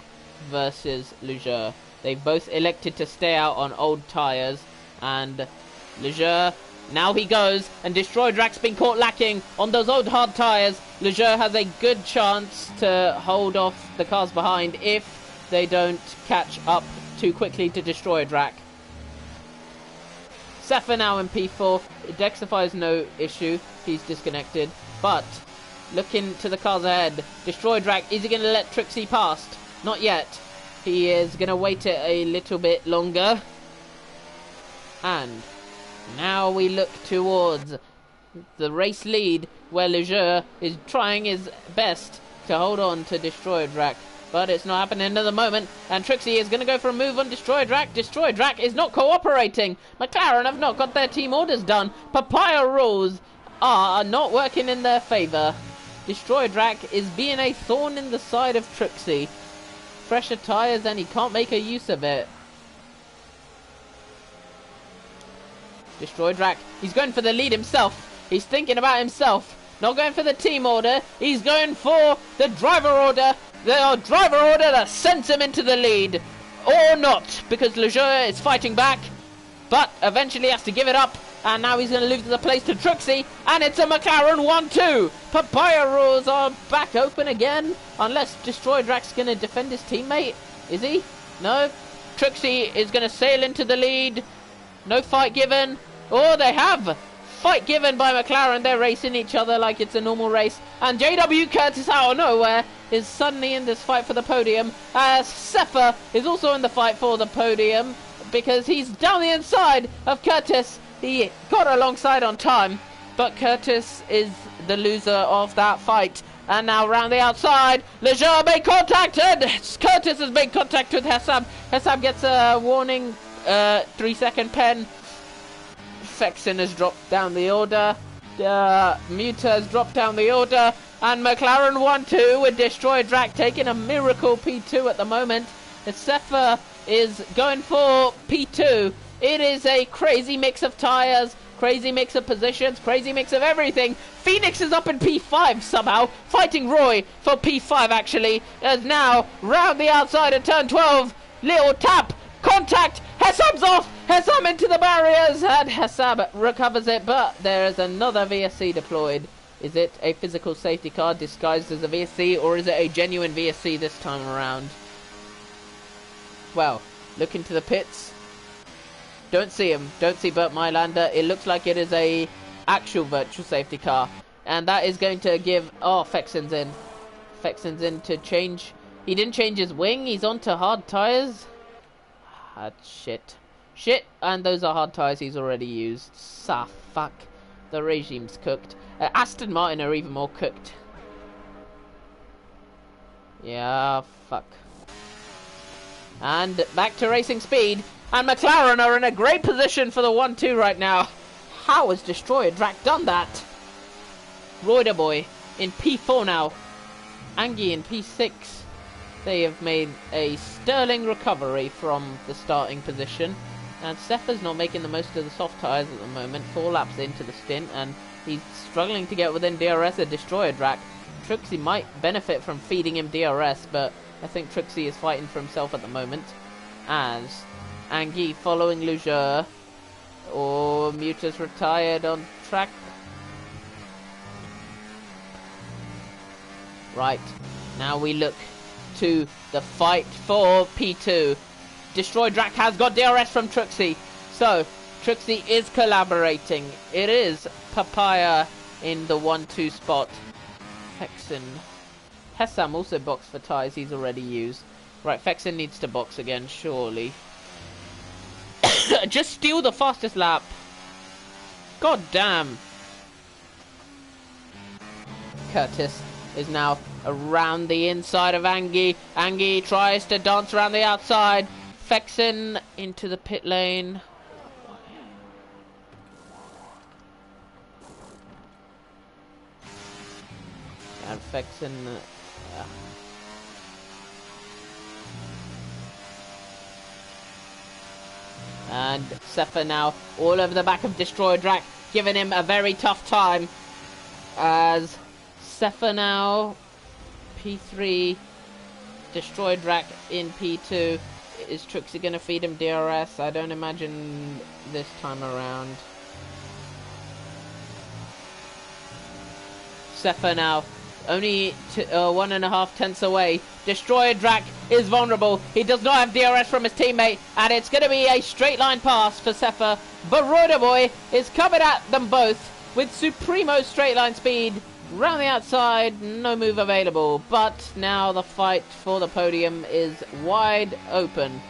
versus Leger. They both elected to stay out on old tyres, and Leger, now he goes, and Destroyer Drac's been caught lacking on those old hard tyres. Leger has a good chance to hold off the cars behind if they don't catch up too quickly to Destroyer Drac. Sefa now in P4. Dexify is no issue, he's disconnected, but looking to the cars ahead, Destroyer Drac, is he going to let Trixie past? Not yet. He is going to wait it a little bit longer. And now we look towards the race lead, where Leger is trying his best to hold on to Destroyer Drac, but it's not happening at the moment, and Trixie is going to go for a move on Destroyer Drac. Destroyer Drac is not cooperating. McLaren have not got their team orders done. Papaya rules are not working in their favour. Destroyer Drac is being a thorn in the side of Trixie. Fresher tyres and he can't make a use of it. Destroyer Drac, he's going for the lead himself. He's thinking about himself. Not going for the team order. He's going for the driver order. The driver order that sends him into the lead. Or not, because Leger is fighting back. But eventually has to give it up. And now he's going to lose the place to Trixie. And it's a McLaren 1-2. Papaya rules are back open again. Unless Destroyer Drac's going to defend his teammate. Is he? No. Trixie is going to sail into the lead. No fight given. Oh, they have. Fight given by McLaren. They're racing each other like it's a normal race. And JW Curtis out of nowhere is suddenly in this fight for the podium. As Sefa is also in the fight for the podium, because he's down the inside of Curtis. He got alongside on time, but Curtis is the loser of that fight. And now round the outside, Leger made contact, and Curtis has made contact with Hessab. Hessab gets a warning 3-second pen. Fexen has dropped down the order. Muta has dropped down the order. And McLaren 1-2 with Destroyer Drac taking a miracle P2 at the moment. Sefa is going for P2. It is a crazy mix of tyres, crazy mix of positions, crazy mix of everything. Phoenix is up in P5 somehow, fighting Roy for P5 actually. As now, round the outside of turn 12, little tap, contact, Hessab's off, Hessab into the barriers, and Hessab recovers it, but there is another VSC deployed. Is it a physical safety car disguised as a VSC, or is it a genuine VSC this time around? Well, look into the pits. Don't see him. Don't see Bert Mylander. It looks like it is a actual virtual safety car. And that is going to give... Oh, Fexen's in. Fexen's in to change... He didn't change his wing. He's onto hard tyres. Ah, shit. Shit. And those are hard tyres he's already used. Ah, fuck. The regime's cooked. Aston Martin are even more cooked. Yeah, fuck. And back to racing speed. And McLaren are in a great position for the 1-2 right now. How has Destroyer Drac done that? Roider Boy in P4 now. Angie in P6. They have made a sterling recovery from the starting position. And Sefa's not making the most of the soft tyres at the moment. 4 laps into the stint. And he's struggling to get within DRS of Destroyer Drac. Trixie might benefit from feeding him DRS. But I think Trixie is fighting for himself at the moment. As... Angie following Leger. Or Muta's retired on track. Right. Now we look to the fight for P2. Destroy Drac has got DRS from Truxie. So, Truxie is collaborating. It is Papaya in the 1-2 spot. Fexen. Hessam also boxed for tyres he's already used. Right, Fexen needs to box again, surely. Just steal the fastest lap. God damn. Curtis is now around the inside of Angie. Angie tries to dance around the outside. Fexen into the pit lane. And Fexen... And Sefa now all over the back of Destroyer Drac, giving him a very tough time. As Sefa now, P3, Destroyer Drac in P2. Is Truxie going to feed him DRS? I don't imagine this time around. Sefa now, only 1.5 tenths away. Destroyer Drac is vulnerable. He does not have DRS from his teammate, and it's going to be a straight line pass for Sefa. But Roider Boy is coming at them both with Supremo straight line speed. Round the outside, no move available. But now the fight for the podium is wide open.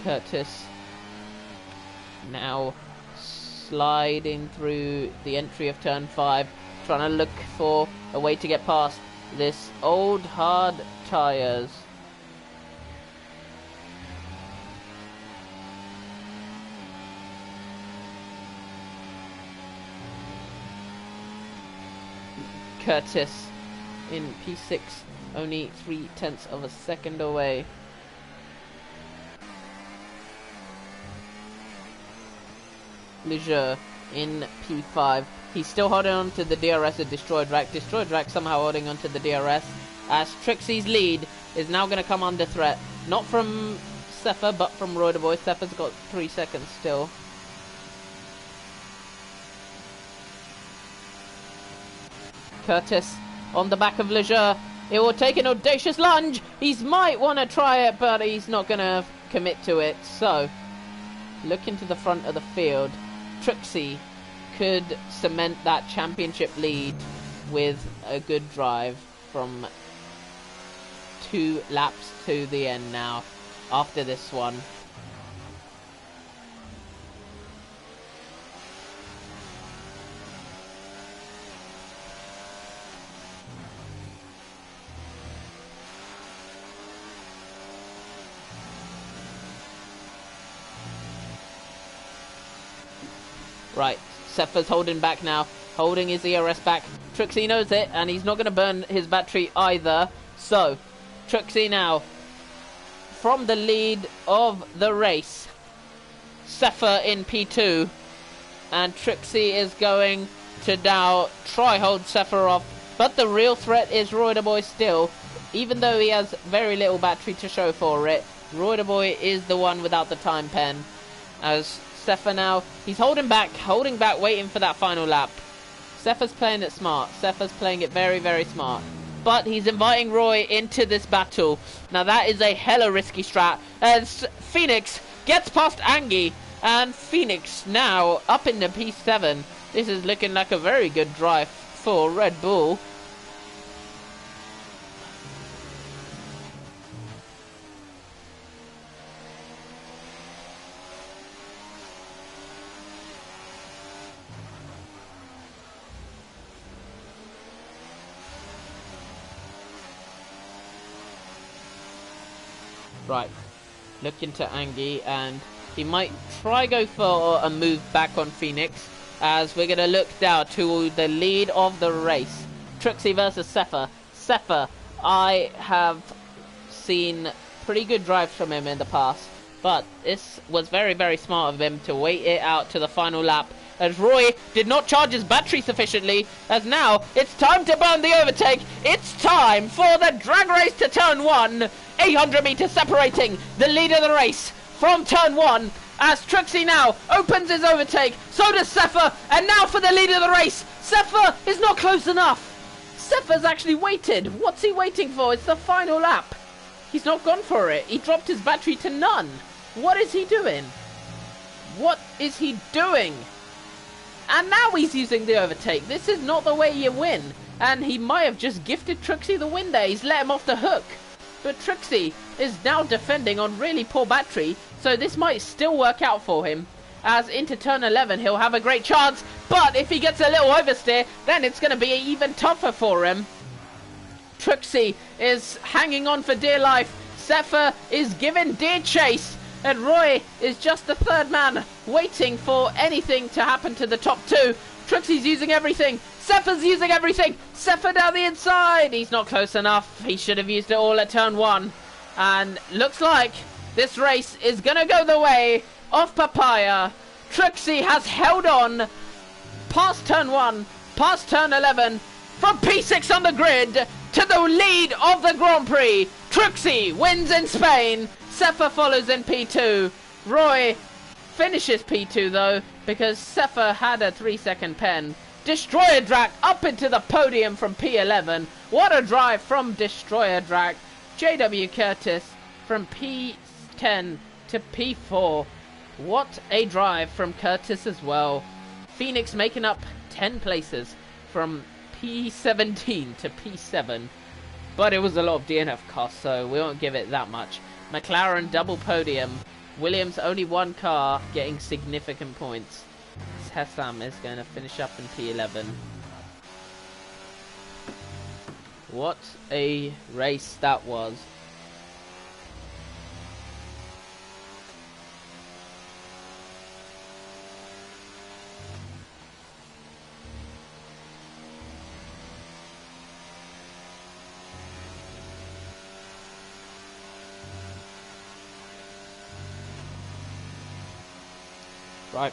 Curtis now sliding through the entry of turn 5, trying to look for a way to get past this old hard tyres. Curtis in P6, only 3 tenths of a second away. Leisure in P5. He's still holding on to the DRS of Destroyer Drac. Destroyer Drac somehow holding on to the DRS. As Trixie's lead is now going to come under threat. Not from Sefa, but from Roider Boy. Sefa's got 3 seconds still. Curtis on the back of Leisure. It will take an audacious lunge. He might want to try it, but he's not going to commit to it. So, look into the front of the field. Truxie could cement that championship lead with a good drive from 2 laps to the end now after this one. Right, Sefa's holding back now, holding his ERS back. Truxie knows it, and he's not going to burn his battery either. So, Truxie now, from the lead of the race, Sefa in P2, and Truxie is going to now try hold Sefa off. But the real threat is Roider Boy still, even though he has very little battery to show for it. Roider Boy is the one without the time pen, as Sefa now, he's holding back, waiting for that final lap. Sefa's playing it smart. Sefa's playing it very, very smart. But he's inviting Roy into this battle. Now that is a hella risky strat. As Phoenix gets past Angie. And Phoenix now up in the P7. This is looking like a very good drive for Red Bull. Right, look into Angie, and he might try go for a move back on Phoenix, as we're going to look down to the lead of the race. Truxie versus Sefa. Sefa, I have seen pretty good drives from him in the past, but this was very, very smart of him to wait it out to the final lap, as Roy did not charge his battery sufficiently, as now it's time to burn the overtake. It's time for the drag race to turn 1. 800 meters separating the lead of the race from turn 1, as Trixie now opens his overtake. So does Sefer, and now for the lead of the race. Sefer is not close enough. Sefer's actually waited. What's he waiting for? It's the final lap. He's not gone for it. He dropped his battery to none. What is he doing? What is he doing? And now he's using the overtake. This is not the way you win. And he might have just gifted Trixie the win there. He's let him off the hook. But Trixie is now defending on really poor battery. So this might still work out for him. As into turn 11, he'll have a great chance. But if he gets a little oversteer, then it's going to be even tougher for him. Trixie is hanging on for dear life. Sefer is giving dear chase. And Roy is just the third man, waiting for anything to happen to the top two. Trixie's using everything. Sefer's using everything. Sefer down the inside. He's not close enough. He should have used it all at turn 1. And looks like this race is going to go the way of Papaya. Trixie has held on past turn 1, past turn 11, from P6 on the grid to the lead of the Grand Prix. Trixie wins in Spain. Sefer follows in P2. Roy finishes P2 though, because Sefer had a 3-second pen. Destroyer Drac up into the podium from P11. What a drive from Destroyer Drac. JW Curtis from P10 to P4. What a drive from Curtis as well. Phoenix making up 10 places from P17 to P7. But it was a lot of DNF costs, so we won't give it that much. McLaren double podium. Williams only one car getting significant points. Hessam is going to finish up in P11. What a race that was. Right.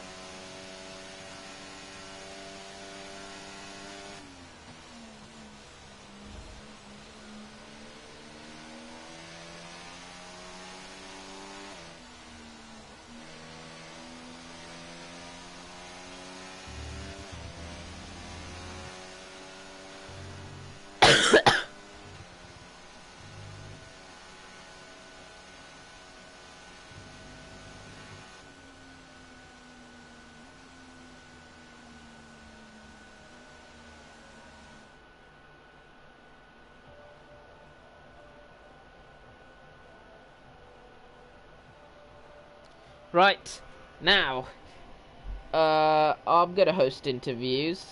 Right, now, I'm gonna host interviews.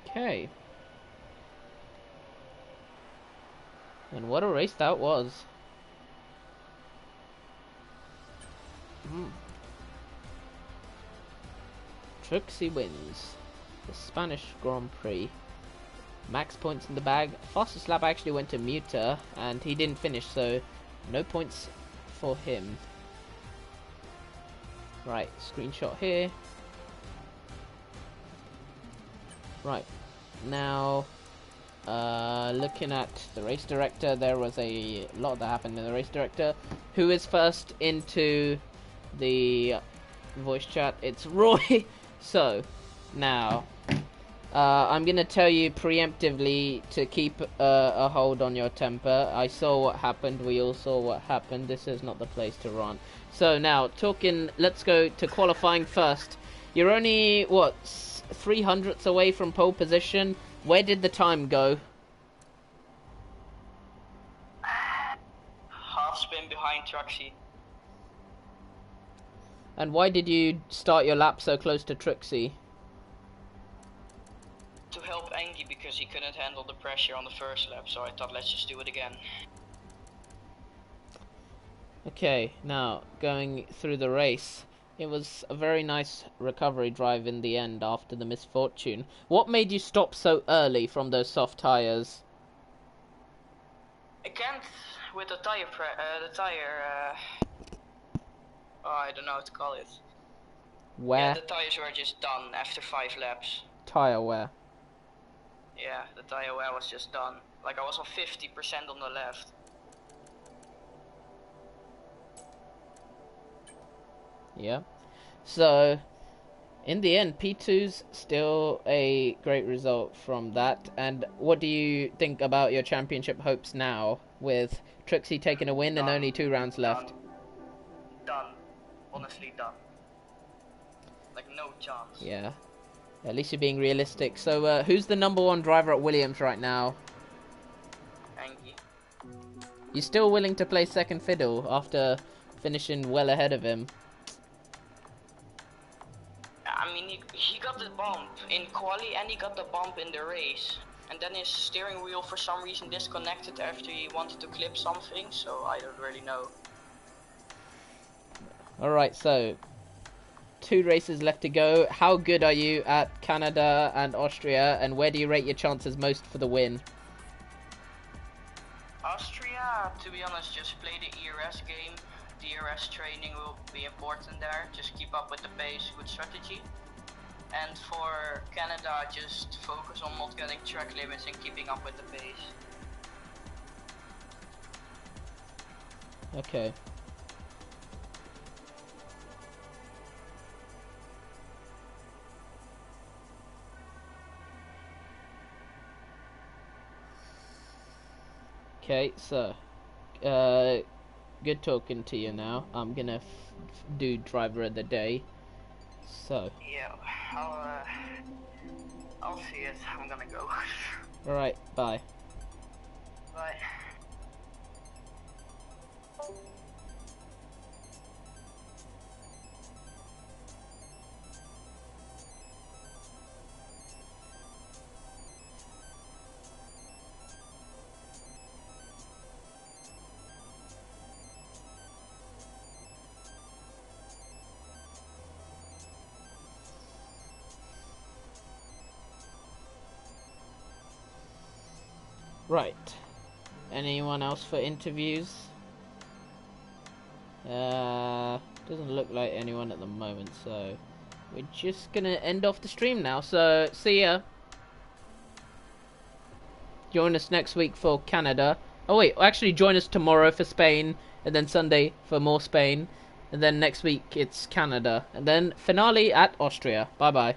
Okay. And what a race that was. Trixie wins the Spanish Grand Prix. Max points in the bag. Fastest lap actually went to Muta, and he didn't finish, so no points for him. Right, screenshot here. Right, now looking at the race director, there was a lot that happened in the race director. Who is first into the voice chat? It's Roy. So now I'm gonna tell you preemptively to keep a hold on your temper. I saw what happened, we all saw what happened. This is not the place to rant. So now talking, let's go to qualifying first. You're only what, 300ths away from pole position. Where did the time go? Half spin behind Trixie. And why did you start your lap so close to Trixie? To help Angie, because he couldn't handle the pressure on the first lap, so I thought let's just do it again. Okay, now going through the race. It was a very nice recovery drive in the end after the misfortune. What made you stop so early from those soft tyres? I can't with the tire oh, I don't know how to call it. Where? Yeah, the tires were just done after 5 laps. Tire wear. Yeah, the tire wear was just done. Like I was on 50% on the left. Yeah. So, in the end, P2's still a great result from that. And what do you think about your championship hopes now, with Trixie taking a win and only 2 rounds left? Done. Honestly done. Like no chance. Yeah. At least you're being realistic. So, who's the #1 driver at Williams right now? Angie. You still willing to play second fiddle after finishing well ahead of him? I mean, he got the bump in quali and he got the bump in the race. And then his steering wheel for some reason disconnected after he wanted to clip something, so I don't really know. Alright, so 2 races left to go. How good are you at Canada and Austria, and where do you rate your chances most for the win? Austria, to be honest, just play the ERS game. The ERS training will be important there. Just keep up with the pace, good strategy. And for Canada, just focus on not getting track limits and keeping up with the pace. Okay. Okay, so, good talking to you now. I'm gonna do driver of the day. So. Yeah, I'll see it. I'm gonna go. Alright, bye. Bye. Right. Anyone else for interviews? Doesn't look like anyone at the moment, so we're just gonna end off the stream now. So, see ya. Join us next week for Canada. Oh wait, actually join us tomorrow for Spain, and then Sunday for more Spain, and then next week it's Canada, and then finale at Austria. Bye bye.